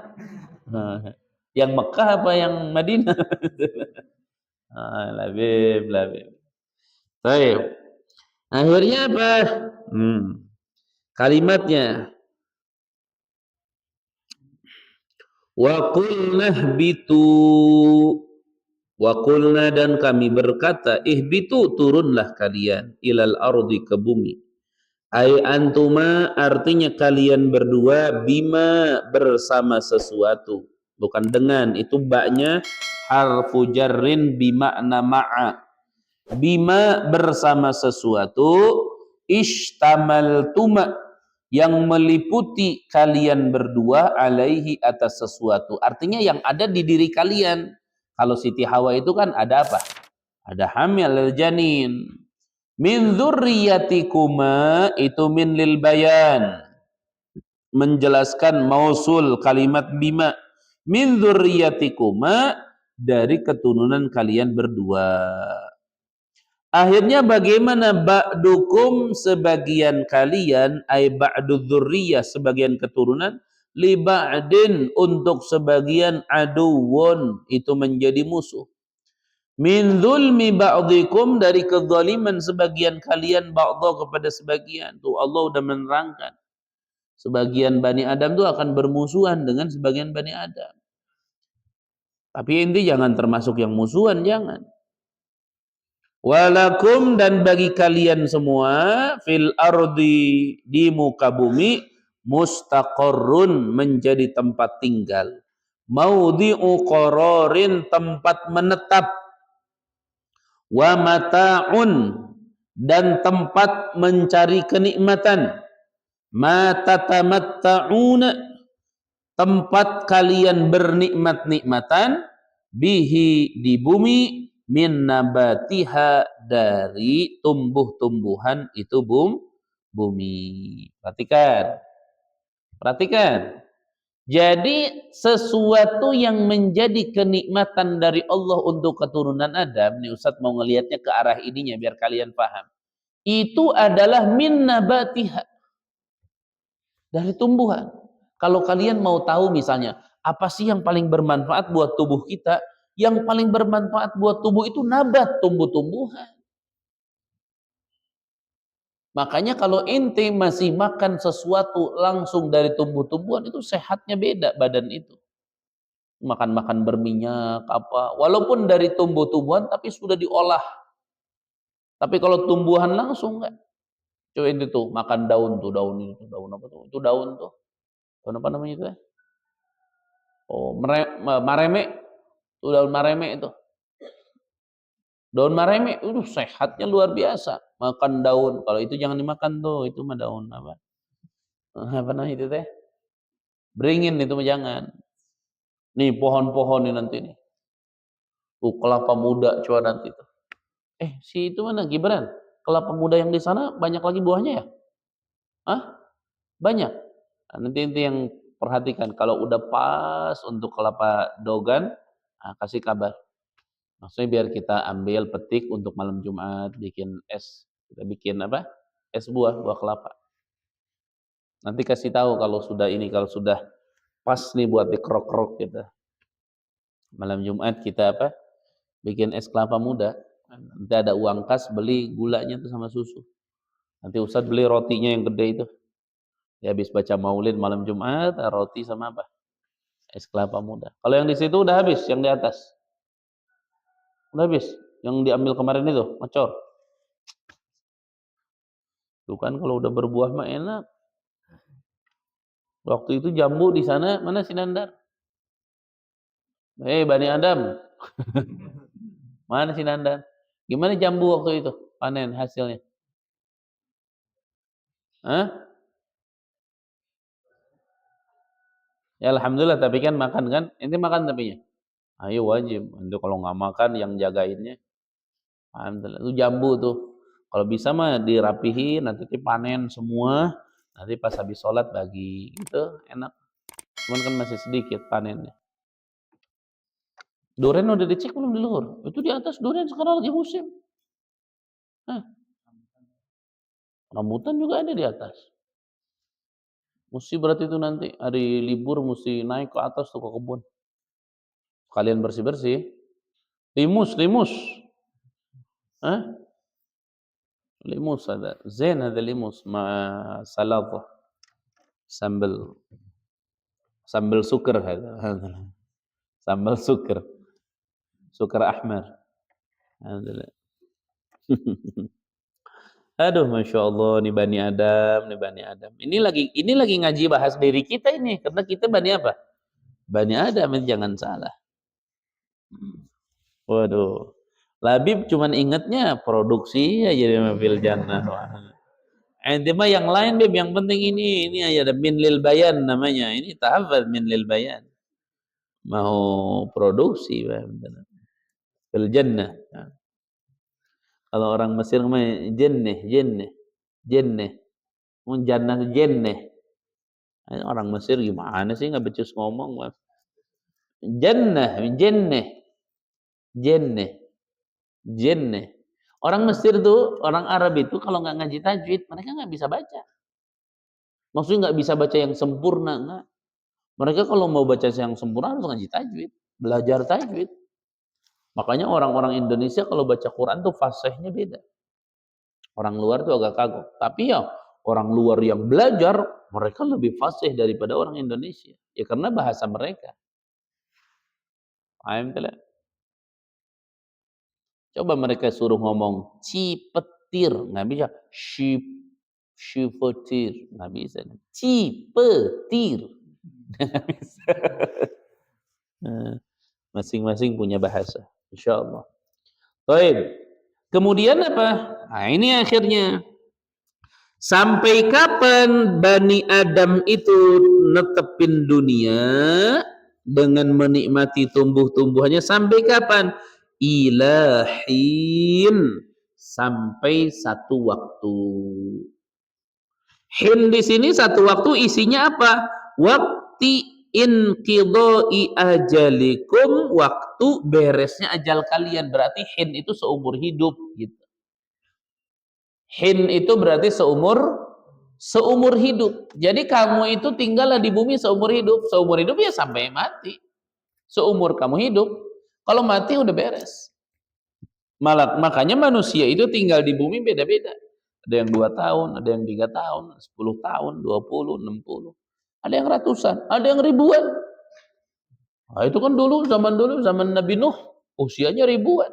Yang Mekah apa yang Madinah? Labib. Baik. Akhirnya apa? Kalimatnya wa qulna bitu, wa qulna, dan kami berkata, ihbitu, turunlah kalian, ilal ardi, ke bumi. Ai antuma, artinya kalian berdua, bima, bersama sesuatu, bukan dengan, itu baknya harfu jarrin bimakna ma'a. Bima, bersama sesuatu, ishtamaltuma, yang meliputi kalian berdua, alaihi, atas sesuatu. Artinya yang ada di diri kalian. Kalau Siti Hawa itu kan ada apa? Ada hamil, janin. Min dzurriyyatikuma, itu min lil bayan, menjelaskan mausul kalimat bima. Min dzurriyyatikuma, dari keturunan kalian berdua. Akhirnya bagaimana? Ba'dukum, sebagian kalian, ay ba'du dzurriyyah, sebagian keturunan, li ba'din, untuk sebagian, aduwwun, itu menjadi musuh. Min dzulmi ba'dikum, dari kezaliman sebagian kalian, ba'dha, kepada sebagian. Tuh Allah udah menerangkan. Sebagian Bani Adam itu akan bermusuhan dengan sebagian Bani Adam. Tapi inti jangan termasuk yang musuhan, jangan. Walakum, dan bagi kalian semua, fil ardi, di muka bumi, mustaqarrun, menjadi tempat tinggal, maudhi'u qararin, tempat menetap, wa mata'un, dan tempat mencari kenikmatan, ma tatamatta'una, tempat kalian bernikmat-nikmatan, bihi, di bumi, min nabatiha, dari tumbuh-tumbuhan itu bumi. Perhatikan. Jadi sesuatu yang menjadi kenikmatan dari Allah untuk keturunan Adam, nih Ustaz mau ngelihatnya ke arah ininya biar kalian paham. Itu adalah min nabatiha, dari tumbuhan. Kalau kalian mau tahu misalnya, apa sih yang paling bermanfaat buat tubuh kita? Yang paling bermanfaat buat tubuh itu nabat, tumbuh-tumbuhan. Makanya kalau ente masih makan sesuatu langsung dari tumbuh-tumbuhan itu sehatnya beda badan itu. Makan-makan berminyak apa, walaupun dari tumbuh-tumbuhan tapi sudah diolah. Tapi kalau tumbuhan langsung enggak. Coba ente tuh makan daun tuh, daun itu, daun apa tuh? Itu daun tuh. Daun apa namanya itu ya? Oh, mareme. Tuh daun mareme itu. Daun mareme itu sehatnya luar biasa. Makan daun. Kalau itu jangan dimakan tuh, itu mah daun apa? Apa namanya itu teh? Beringin itu mah jangan. Nih pohon-pohon nih nanti nih. Tuh kelapa muda coba nanti tuh. Si itu mana Gibran? Kelapa muda yang di sana banyak lagi buahnya ya? Hah? Banyak. Nah, nanti yang perhatikan kalau udah pas untuk kelapa dogan, nah, kasih kabar. Maksudnya biar kita ambil petik untuk malam Jumat bikin es. Kita bikin apa? Es buah kelapa. Nanti kasih tahu kalau sudah pas nih buat dikerok-kerok kita. Malam Jumat kita apa? Bikin es kelapa muda. Nanti ada uang kas beli gulanya tuh sama susu. Nanti Ustadz beli rotinya yang gede itu. Ya habis baca Maulid malam Jumat, roti sama apa? Es kelapa muda. Kalau yang di situ udah habis, yang di atas. Udah habis. Yang diambil kemarin itu, ngecor. Tuh kan kalau udah berbuah mah enak. Waktu itu jambu di sana, mana si Nandar? Bani Adam. Mana si Nandar? Gimana jambu waktu itu? Panen hasilnya. Hah? Ya alhamdulillah, tapi kan makan kan? Ente makan tapi ya? Ayo wajib. Nanti kalau nggak makan yang jagainnya. Alhamdulillah. Itu jambu tuh. Kalau bisa mah dirapihin, nanti panen semua. Nanti pas habis sholat bagi. Gitu enak. Cuman kan masih sedikit panennya. Durian udah dicek belum di luhur? Itu di atas durian sekarang lagi musim. Hah? Rambutan juga ada di atas. Mesti berarti itu nanti hari libur mesti naik ke atas tuh ke kebun. Kalian bersih-bersih. Limus. Hah? Limus ada. Zain ada limus ma salata. Sambal sukar ada. Sambal sukar. Sukar ahmar. Alhamdulillah. Aduh, masya Allah, nih Bani Adam, nih Bani Adam. Ini lagi ngaji bahas diri kita ini, karena kita Bani apa? Bani Adam, jangan salah. Waduh, Labib cuman ingatnya produksi aja di fil jannah. Ente mah yang lain Bib, yang penting ini ada min lil bayan namanya. Ini tahafal min lil bayan. Mau produksi, fil jannah. Kalau orang Mesir namanya jannah. Jannah jannah. Orang Mesir gimana sih nggak becus ngomong, Mas? Jannah. Orang Mesir tuh, orang Arab itu kalau nggak ngaji tajwid, mereka nggak bisa baca. Maksudnya nggak bisa baca yang sempurna, nggak. Mereka kalau mau baca yang sempurna harus ngaji tajwid, belajar tajwid. Makanya orang-orang Indonesia kalau baca Quran tuh fasihnya beda. Orang luar tuh agak kagok. Tapi ya orang luar yang belajar, mereka lebih fasih daripada orang Indonesia. Ya karena bahasa mereka. Paham tidak? Coba mereka suruh ngomong cipetir, nggak bisa. Cipetir, nggak bisa. Cipetir, nggak bisa. Masing-masing punya bahasa. Insya Allah. Baik. Kemudian apa? Nah ini akhirnya. Sampai kapan Bani Adam itu netepin dunia dengan menikmati tumbuh-tumbuhannya? Sampai kapan? Ilahin, sampai satu waktu. Hin di sini satu waktu isinya apa? Waktu inqidai ajalikum, waktu beresnya ajal kalian. Berarti hin itu seumur hidup gitu. Hin itu berarti seumur hidup. Jadi kamu itu tinggallah di bumi seumur hidup. Seumur hidup ya sampai mati. Seumur kamu hidup. Kalau mati udah beres. Makanya manusia itu tinggal di bumi beda-beda. Ada yang 2 tahun, ada yang 3 tahun, 10 tahun, 20, 60. Ada yang ratusan, ada yang ribuan. Nah, itu kan dulu, zaman Nabi Nuh, usianya ribuan.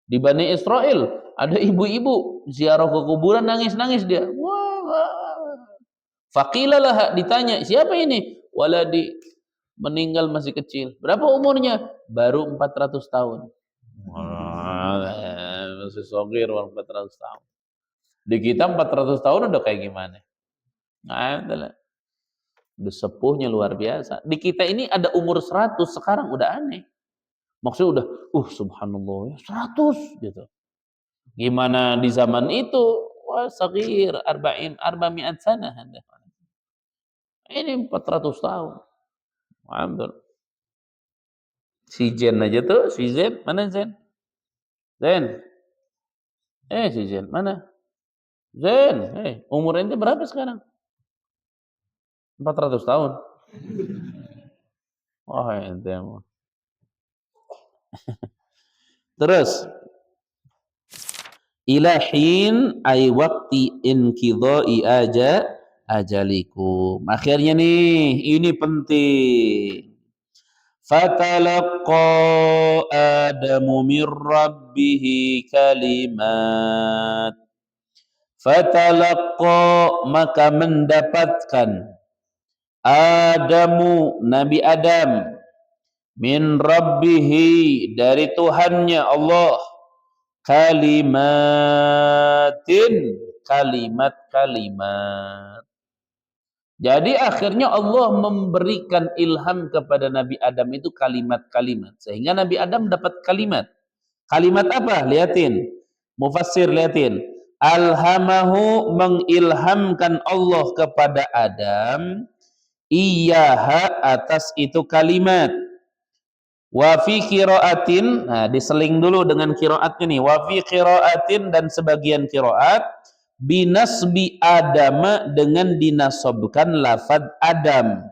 Di Bani Israel, ada ibu-ibu ziarah ke kuburan nangis-nangis dia. Wah, wah. Faqilalah ditanya, siapa ini? Waladi meninggal masih kecil. Berapa umurnya? Baru 400 tahun. Wah, masih sogir 400 tahun. Di kita 400 tahun udah kayak gimana? Nah, itulah. Udah sepuhnya luar biasa. Di kita ini ada umur 100 sekarang udah aneh. Maksudnya udah, subhanallah ya 100 gitu. Gimana di zaman itu? Wah, sagir, arba'mi'at sanah. Ini 400 tahun. Alhamdulillah. Si Zen aja tuh, si Zen, mana Zen? Zen. Si Zen, mana? Zen, umur ente berapa sekarang? 400 tahun. Wah, ente mah. Terus ilahin ay waqti inqidha'i ajalikum. Akhirnya nih, ini penting. Fatalaqqa Adamu min rabbih kalimat. Fatalaqqa maka mendapatkan Adamu Nabi Adam min rabbih dari Tuhannya Allah kalimatin kalimat-kalimat. Jadi akhirnya Allah memberikan ilham kepada Nabi Adam itu kalimat-kalimat. Sehingga Nabi Adam dapat kalimat. Kalimat apa? Lihatin. Mufassir lihatin. Alhamahu mengilhamkan Allah kepada Adam. Iyaha atas itu kalimat. Wa fi qiraatin, nah diseling dulu dengan qiraatnya nih. Wa fi qiraatin dan sebagian qiraat binasbi adama dengan dinasobkan lafad Adam.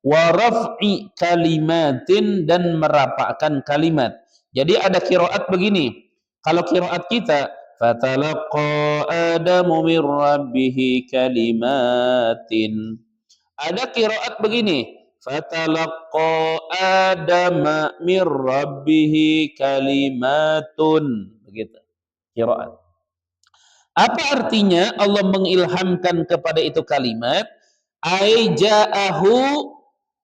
Wa raf'i kalimatin dan merapakkan kalimat. Jadi ada qiraat begini. Kalau qiraat kita fatalaqa Adamu mir rabbih kalimatin. Ada qiraat begini. Fatalaqqa Adama mir rabbih kalimatun. Begitu. Qiraat. Apa artinya Allah mengilhamkan kepada itu kalimat? Ai ja'ahu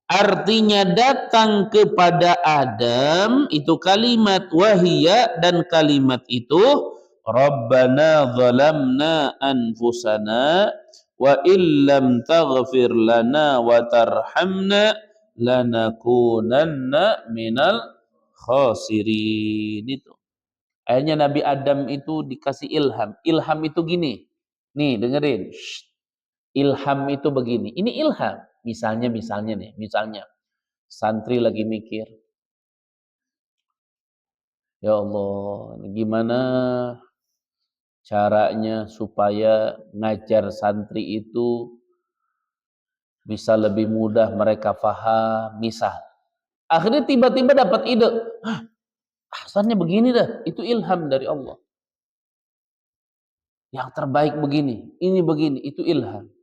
artinya datang kepada Adam itu kalimat wahia dan kalimat itu Rabbana zalamna anfusana wa illam taghfir lana wa tarhamna lanakunanna minal khasirin. Itu akhirnya Nabi Adam itu dikasih ilham. Ilham itu gini nih, dengerin. Ilham itu begini, ini ilham. Misalnya nih, santri lagi mikir, ya Allah, gimana caranya supaya ngajar santri itu bisa lebih mudah mereka faham, misal. Akhirnya tiba-tiba dapat ide, asalnya begini dah, itu ilham dari Allah. Yang terbaik begini, ini begini, itu ilham.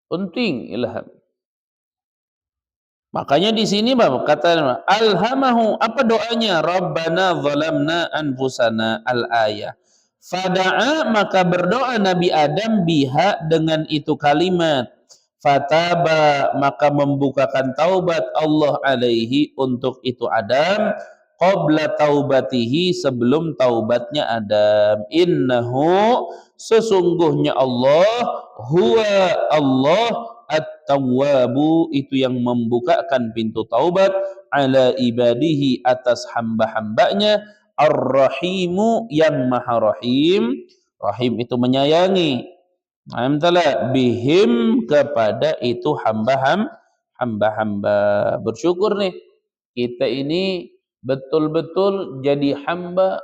Penting ilham. Makanya di sini kata alhamahu, apa doanya? Rabbana zalamna anfusana al-ayah. Fada'a maka berdoa Nabi Adam biha dengan itu kalimat. Fataba maka membukakan taubat Allah alaihi untuk itu Adam qabla taubatihi sebelum taubatnya Adam. Innahu sesungguhnya Allah huwa Allah At-Tawwabu itu yang membukakan pintu taubat ala ibadihi atas hamba-hambanya Ar-Rahimu yang maha rahim. Rahim itu menyayangi. Alhamdulillah bihim kepada itu hamba-hamba. Bersyukur nih kita ini betul-betul jadi hamba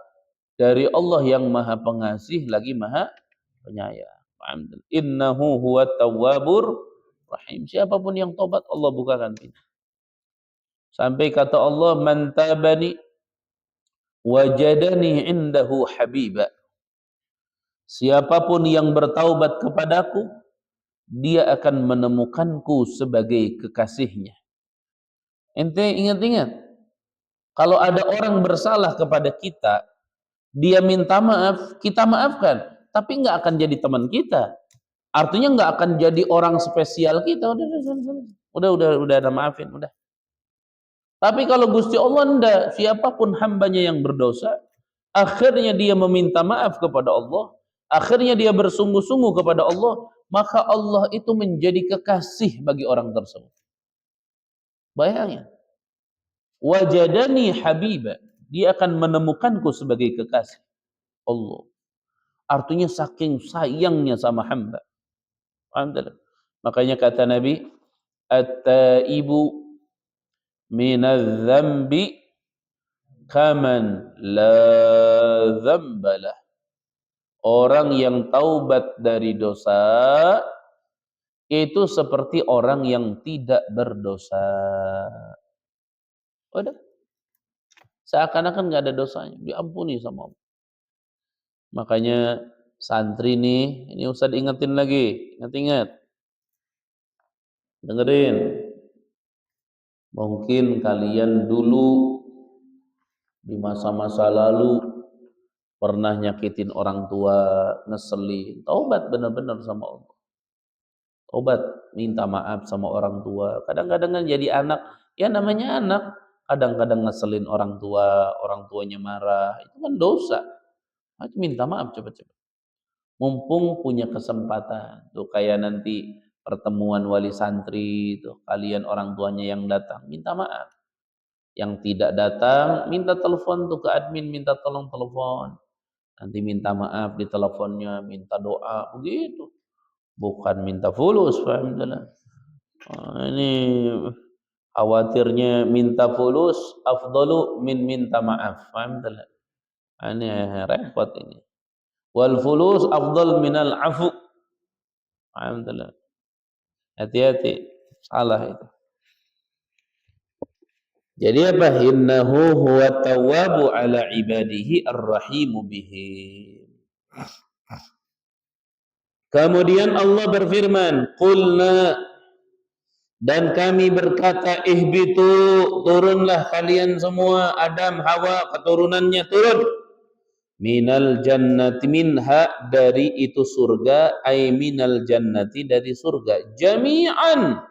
dari Allah yang maha pengasih lagi maha penyayang. Innahu huwat tawwabur rahim. Siapapun yang tobat Allah bukakan pintu. Sampai kata Allah man tabani wajadani indahu habiba. Siapapun yang bertaubat kepadaku, dia akan menemukanku sebagai kekasihnya. Ente ingat-ingat, kalau ada orang bersalah kepada kita, dia minta maaf, kita maafkan, tapi nggak akan jadi teman kita. Artinya nggak akan jadi orang spesial kita. Udah ada maafin, udah. Tapi kalau Gusti Allah enggak, siapapun hambanya yang berdosa, akhirnya dia meminta maaf kepada Allah, akhirnya dia bersungguh-sungguh kepada Allah, maka Allah itu menjadi kekasih bagi orang tersebut. Bayangin. Wajadani habiba, dia akan menemukanku sebagai kekasih Allah. Artinya saking sayangnya sama hamba. Alhamdulillah. Makanya kata Nabi, at-taibu minadz-dzambi kaman la dzambalah. Orang yang taubat dari dosa itu seperti orang yang tidak berdosa. Udah, seakan-akan nggak ada dosanya, diampuni sama Allah. Makanya santri nih, ini Ustaz ingetin lagi, ingat-ingat, dengerin. Mungkin kalian dulu di masa-masa lalu pernah nyakitin orang tua, ngeselin, taubat benar-benar sama Allah. Taubat, minta maaf sama orang tua. Kadang-kadang kan jadi anak, ya namanya anak, kadang-kadang ngeselin orang tuanya marah, itu kan dosa. Maka minta maaf cepat-cepat. Mumpung punya kesempatan, tuh kayak nanti pertemuan wali santri, tuh kalian orang tuanya yang datang, minta maaf. Yang tidak datang, minta telepon tuh ke admin, minta tolong telepon. Nanti minta maaf di teleponnya, minta doa, begitu. Bukan minta fulus, alhamdulillah. Ini khawatirnya minta fulus afdalu min minta maaf, alhamdulillah. Ini repot ini. Wal fulus afdal minal afu, alhamdulillah. Hati-hati, salah itu. Jadi apa? Innahu huwa tawwabu ala ibadihi ar-rahimu bihim. Kemudian Allah berfirman, qulna, dan kami berkata, ihbitu, turunlah kalian semua, Adam, Hawa, keturunannya turun. Minal jannati, minha, dari itu surga, ay minal jannati, dari surga. Jami'an,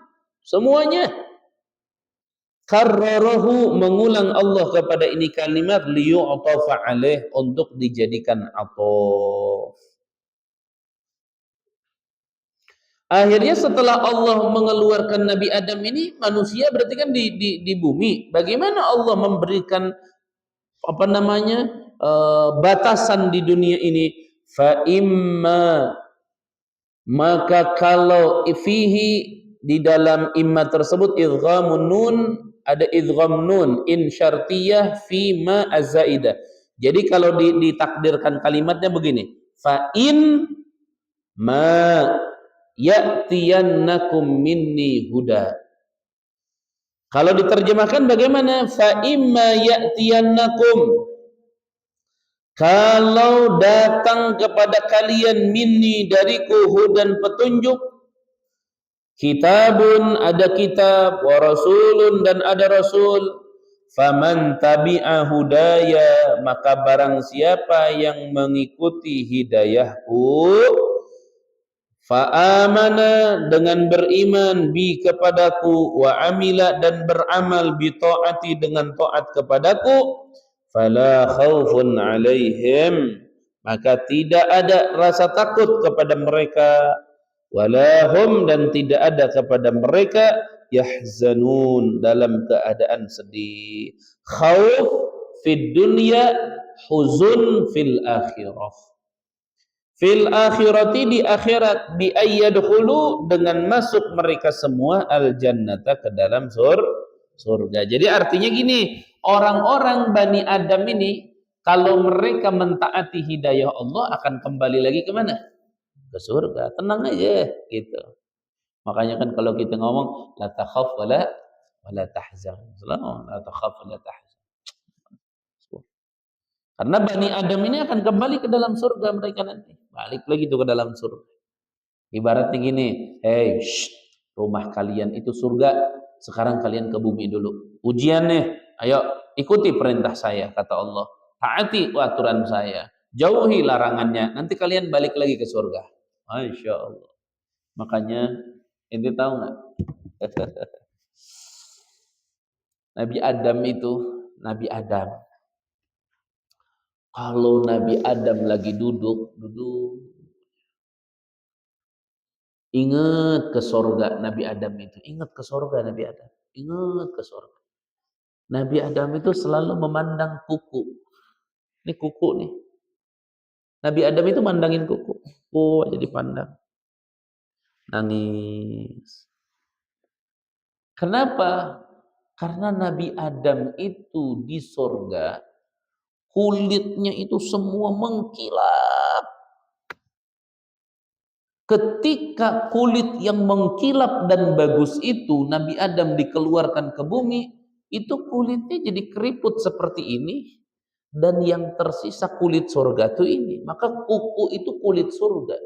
semuanya. Karrarahu, mengulang Allah kepada ini kalimat, liyu'tafa alaih, untuk dijadikan atof. Akhirnya setelah Allah mengeluarkan Nabi Adam ini, manusia berarti kan di bumi. Bagaimana Allah memberikan apa namanya batasan di dunia ini? Fa imma, maka kalau fihi, di dalam imma tersebut idghamun nun, ada idgham nun in syartiyah fi ma azaidah. Jadi kalau ditakdirkan kalimatnya begini, fa in ma ya'tiyannakum minni huda. Kalau diterjemahkan bagaimana? Fa imma ya'tiyannakum, kalau datang kepada kalian minni, dariku, hudan, petunjuk, kitabun, ada kitab, wa rasulun, dan ada rasul, faman tabi'a hudaya, maka barang siapa yang mengikuti hidayahku, fa'amana, dengan beriman, bi, kepadaku, wa amila, dan beramal, bi ta'ati, dengan taat kepadaku, fala khaufun alaihim, maka tidak ada rasa takut kepada mereka, walahum, dan tidak ada kepada mereka, yahzanun, dalam keadaan sedih. Khauf fid dunya, huzun fil akhirah. Fil akhirati, di akhirat, bi ayyadkhulu, dengan masuk mereka semua al jannata, ke dalam surga. Jadi artinya gini, orang-orang Bani Adam ini kalau mereka mentaati hidayah Allah akan kembali lagi ke mana? Ke surga. Tenang aja gitu. Makanya kan kalau kita ngomong la takhaf wala tahzan. La takhaf wala tahzan. Karena Bani Adam ini akan kembali ke dalam surga mereka nanti. Balik lagi tuh ke dalam surga. Ibaratnya gini, hey, rumah kalian itu surga, sekarang kalian ke bumi dulu. Ujian nih, ayo ikuti perintah saya, kata Allah. Taati aturan saya, jauhi larangannya, nanti kalian balik lagi ke surga. Masya Allah. Makanya, ente tahu nggak? Nabi Adam itu, Nabi Adam. Kalau Nabi Adam lagi duduk, ingat ke sorga Nabi Adam itu. Ingat ke sorga Nabi Adam. Ingat ke sorga. Nabi Adam itu selalu memandang kuku. Ini kuku nih. Nabi Adam itu mandangin kuku. Kuku aja dipandang. Nangis. Kenapa? Karena Nabi Adam itu di sorga, kulitnya itu semua mengkilap. Ketika kulit yang mengkilap dan bagus itu Nabi Adam dikeluarkan ke bumi, itu kulitnya jadi keriput seperti ini, dan yang tersisa kulit surga itu ini. Maka kuku itu kulit surga.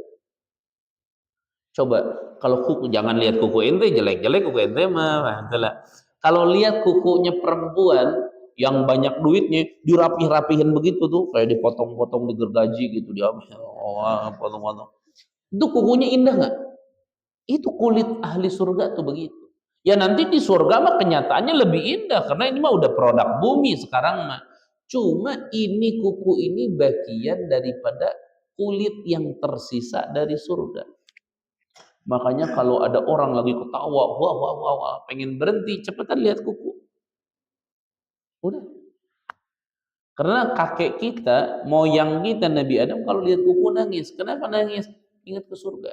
Coba kalau kuku, jangan lihat kuku ente jelek-jelek, kuku ente mah itulah. Kalau lihat kukunya perempuan yang banyak duitnya, dirapih-rapihin begitu tuh, kayak dipotong-potong, digergaji gitu, dia potong-potong. Itu kukunya indah nggak? Itu kulit ahli surga tuh begitu. Ya nanti di surga mah kenyataannya lebih indah karena ini mah udah produk bumi sekarang mah. Cuma ini kuku ini bagian daripada kulit yang tersisa dari surga. Makanya kalau ada orang lagi ketawa, wah wah wah, wah pengen berhenti, cepetan lihat kuku. Udah. Karena kakek kita, moyang kita Nabi Adam kalau lihat kuku nangis. Kenapa nangis? Ingat ke surga.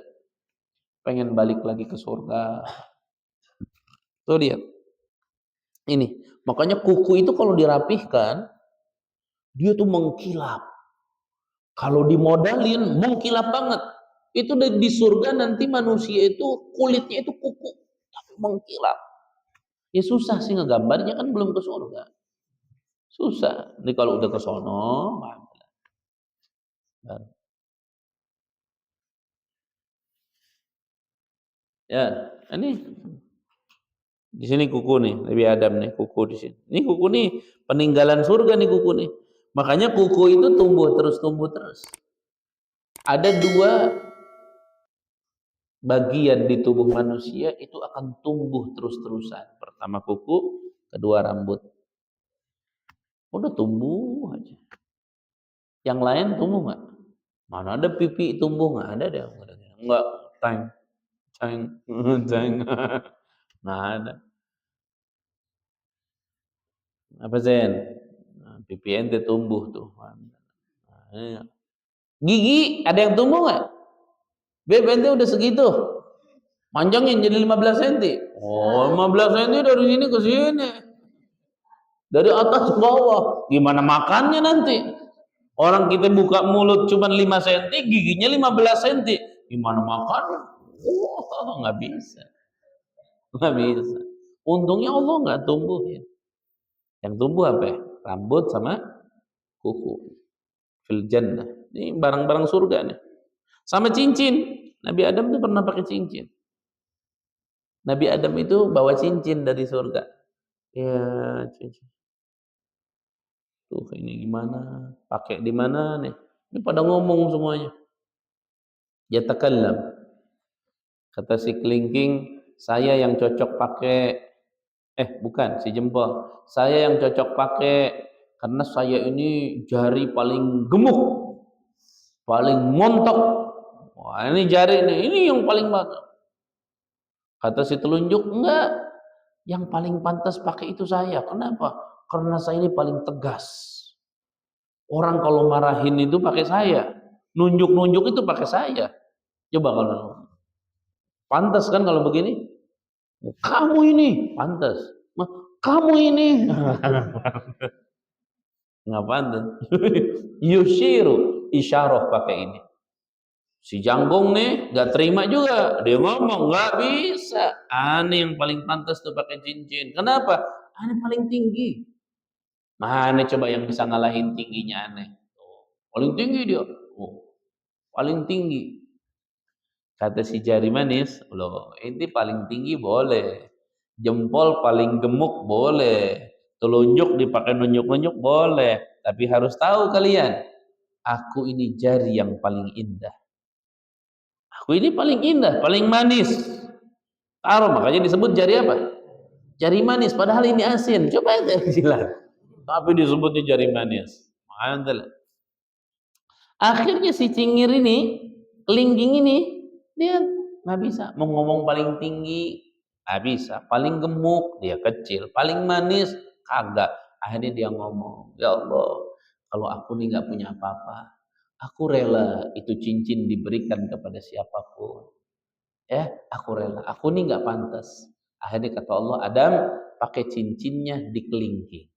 Pengen balik lagi ke surga. Tuh lihat. Ini. Makanya kuku itu kalau dirapihkan, dia tuh mengkilap. Kalau dimodalin, mengkilap banget. Itu di surga nanti manusia itu kulitnya itu kuku, tapi mengkilap. Ya susah sih ngegambarnya, kan belum ke surga. Susah. Ini kalau udah ke sono, ya, ini di sini kuku nih, Nabi Adam nih, kuku di sini. Ini kuku nih, peninggalan surga nih kuku nih. Makanya kuku itu tumbuh terus. Ada dua bagian di tubuh manusia itu akan tumbuh terus-terusan. Pertama kuku, kedua rambut. Udah tumbuh aja. Yang lain tumbuh nggak? Mana ada pipi tumbuh nggak ada deh. Nggak, tang, tang, tang. Nah ada. Apa Zen? Nah, pipi ente tumbuh tuh. Nah, gigi ada yang tumbuh nggak? Beb ente udah segitu. Panjangnya jadi 15 cm. Oh, 15 cm dari sini ke sini. Dari atas ke bawah. Gimana makannya nanti? Orang kita buka mulut cuma 5 cm, giginya 15 cm. Gimana makannya? Oh, nggak bisa. Nggak bisa. Untungnya Allah nggak tumbuhin. Yang tumbuh apa ya? Rambut sama kuku. Fil jannah. Ini barang-barang surga nih. Sama cincin. Nabi Adam tuh pernah pakai cincin. Nabi Adam itu bawa cincin dari surga. Ya, cincin. Tuh ini gimana? Pakai di mana nih? Ini pada ngomong semuanya. Ya takallam. Kata si kelingking, saya yang cocok pakai, bukan, si jempol. Saya yang cocok pakai karena saya ini jari paling gemuk, paling montok. Wah, ini jari ini yang paling banget. Kata si telunjuk, enggak. Yang paling pantas pakai itu saya. Kenapa? Karena saya ini paling tegas. Orang kalau marahin itu pakai saya. Nunjuk-nunjuk itu pakai saya. Coba kalau pantas kan kalau begini? Kamu ini pantas. Kamu ini nggak pantas. Yushiru isyarah pakai ini. Si Janggong nih nggak terima juga, dia ngomong nggak bisa. Aneh yang paling pantas tuh pakai cincin. Kenapa? Aneh paling tinggi. Mana coba yang bisa ngalahin tingginya aneh? Paling tinggi dia. Oh, paling tinggi. Kata si jari manis, loh, ini paling tinggi boleh. Jempol paling gemuk boleh. Telunjuk dipakai nunjuk-nunjuk boleh. Tapi harus tahu kalian, aku ini jari yang paling indah. Aku ini paling indah, paling manis. Taruh, makanya disebut jari apa? Jari manis, padahal ini asin. Coba itu silat. Tapi disebutnya jari manis. Mantap. Akhirnya si cingir ini, kelingking ini, dia nggak bisa mau ngomong paling tinggi, nggak bisa. Paling gemuk dia kecil, paling manis kagak. Akhirnya dia ngomong, ya Allah, kalau aku nih nggak punya apa-apa, aku rela itu cincin diberikan kepada siapapun. Ya, aku rela. Aku nih nggak pantas. Akhirnya kata Allah, Adam pakai cincinnya di kelingking.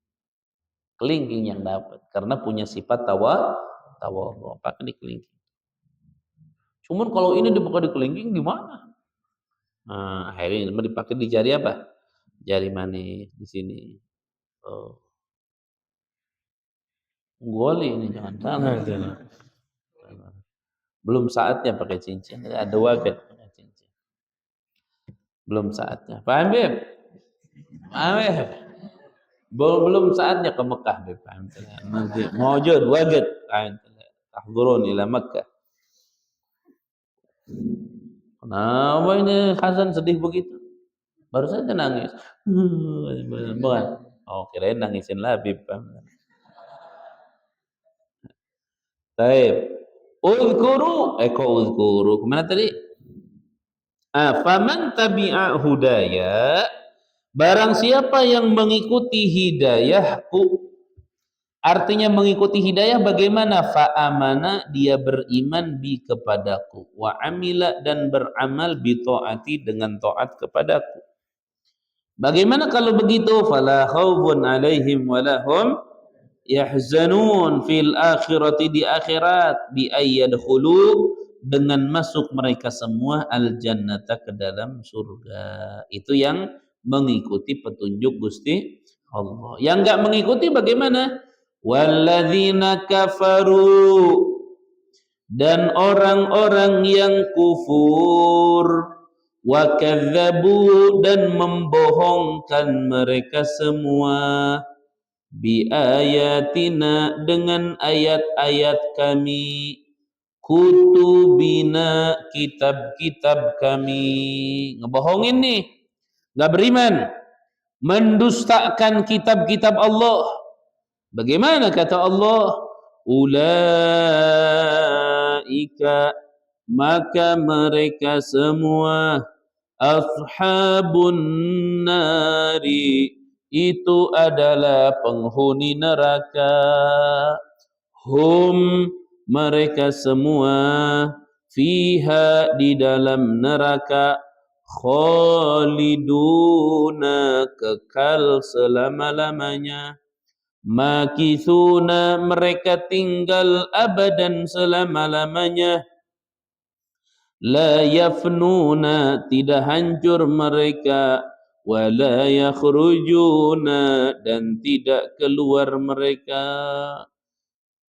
Kelingking yang dapat karena punya sifat tawadhu, pakai di kelingking. Cuman kalau ini dipakai di kelingking gimana? Nah, akhirnya dipakai di jari apa? Jari manis di sini. Oh, goli ini jangan salah. Belum saatnya pakai cincin. Ada waget pakai cincin. Belum saatnya. Paham, Beb? Paham, Beb? Belum saatnya ke Mekah, Beb. Paham? Nanti mawjud waget. Tahdurun ila Mekah. Kenapa ini Hasan sedih begitu? Baru saja nangis. Bukan. Oh, kirain nangisin Labib. Baik. Uzkuru, kok uzkuru? Kemana tadi? Faman tabi'a hudaya, barang siapa yang mengikuti hidayahku, artinya mengikuti hidayah bagaimana? Fa'amana, dia beriman bi kepadaku, wa amila, dan beramal bi taati, dengan taat kepadaku. Bagaimana kalau begitu? Fala khaufun alaihim walahum yahzanun fil akhirati, di akhirat, bi ayyadkhulu, dengan masuk mereka semua al jannata, ke dalam surga. Itu yang mengikuti petunjuk Gusti Allah. Yang enggak mengikuti bagaimana? Walladzina kafaru, dan orang-orang yang kufur, wa kadzabu, dan membohongkan mereka semua, bi ayatina, dengan ayat-ayat kami, kutubina, kitab-kitab kami. Ngebohongin nih, nggak beriman, mendustakan kitab-kitab Allah. Bagaimana kata Allah? Ulaika, maka mereka semua, ashabun nari, itu adalah penghuni neraka. Hum, mereka semua, fiha, di dalam neraka, khaliduna, kekal selama-lamanya. Makithuna, mereka tinggal abadan, selama-lamanya. La yafnuna, tidak hancur mereka. Wa la yakhrujuna, dan tidak keluar mereka.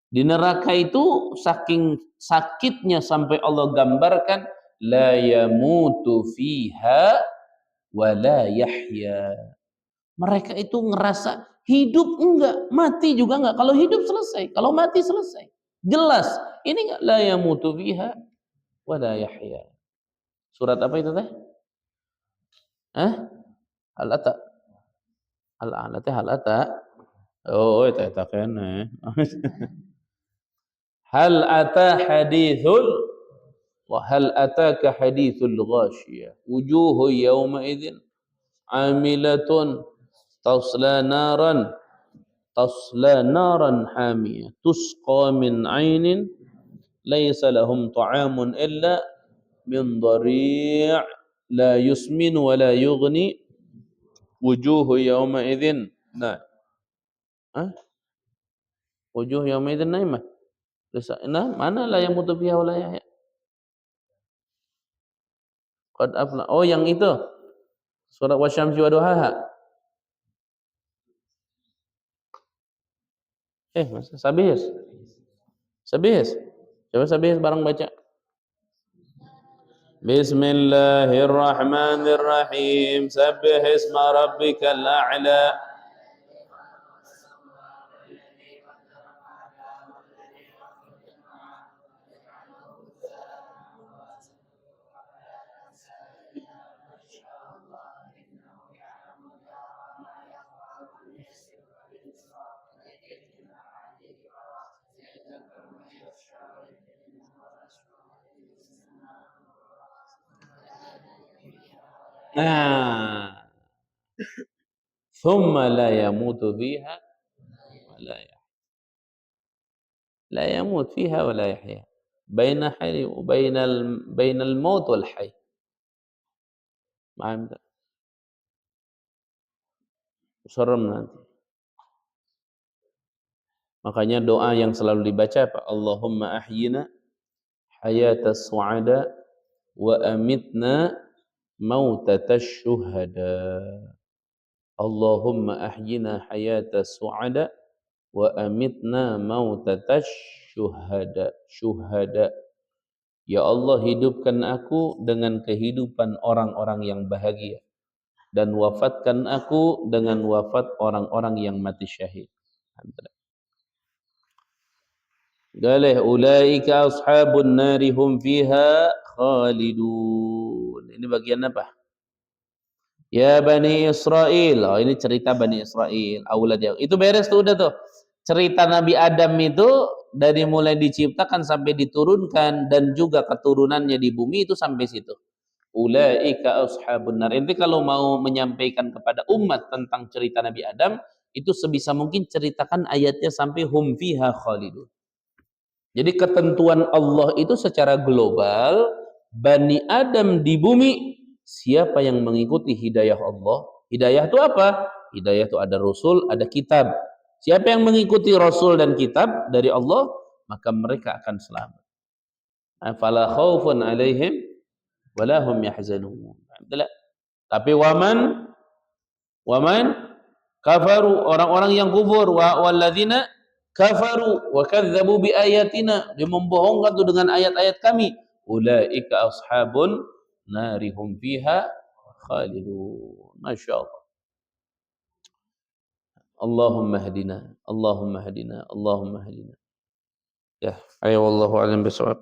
Di neraka itu saking sakitnya sampai Allah gambarkan, la yamutu fiha wa la yahya. Mereka itu ngerasa hidup enggak, mati juga enggak. Kalau hidup selesai, kalau mati selesai. Jelas. Ini enggak, la yamutu fiha wa la yahya. Surat apa itu teh? Hal ata. Hal ata, hal ata. Oh, itu kene. Hal ata hadithul, wa hal ataka hadithul ghashiyah. Wujuhu yawma idzin amilatun tasla naran hamiyah tusqa min ainin laysa lahum ta'amun illa min dhari' la yusmin wa la yughni wujuhu yawma idzin wujuh yawma idzin naimah. Mana la yamutu fiha wa la yahya? Qad afla. Oh, yang itu. Surat wasyamsi wa duhaha. Masa Sabihis? Sabihis? Coba Sabihis bareng baca. Bismillahirrahmanirrahim. Sabbih isma rabbikal a'la. Nah, thumma la yamutu fiha wa la yahya. La yamut fiha wa la yahya. Baina hayy wa bainal maut wal hayy. Paham tak? Serem nanti. Makanya doa yang selalu dibaca apa? Allahumma ahyina hayatas su'ada wa amitna mautatash syuhada. Allahumma ahyina hayatas su'ada wa amitna mautatash syuhada. Syuhada. Ya Allah, hidupkan aku dengan kehidupan orang-orang yang bahagia dan wafatkan aku dengan wafat orang-orang yang mati syahid. Galih ulaika ashabun nari hum fiha khalidun. Ini bagian apa? Ya Bani Israel. Oh, ini cerita Bani Israel. Aulad yang itu beres tuh, udah tuh. Cerita Nabi Adam itu dari mulai diciptakan sampai diturunkan dan juga keturunannya di bumi itu sampai situ. Ulaika ashabun nar. Inti kalau mau menyampaikan kepada umat tentang cerita Nabi Adam, itu sebisa mungkin ceritakan ayatnya sampai hum fiha khalidun. Jadi ketentuan Allah itu secara global, Bani Adam di bumi, siapa yang mengikuti hidayah Allah? Hidayah itu apa? Hidayah itu ada Rasul, ada kitab. Siapa yang mengikuti Rasul dan kitab dari Allah, maka mereka akan selamat. Fala khaufun alaihim wala hum yahzanun. Tapi waman kafaru, orang-orang yang kufur, walladzina kafaru wa kadzdzabu bi ayatina, dia membohongkan tuh dengan ayat-ayat kami, ulaika ashabun narihum fiha khalidun. Masyaallah. Allahumma hadina, Allahumma hadina, Allahumma hadina. Ya, ayo wallahu a'lam bishawab.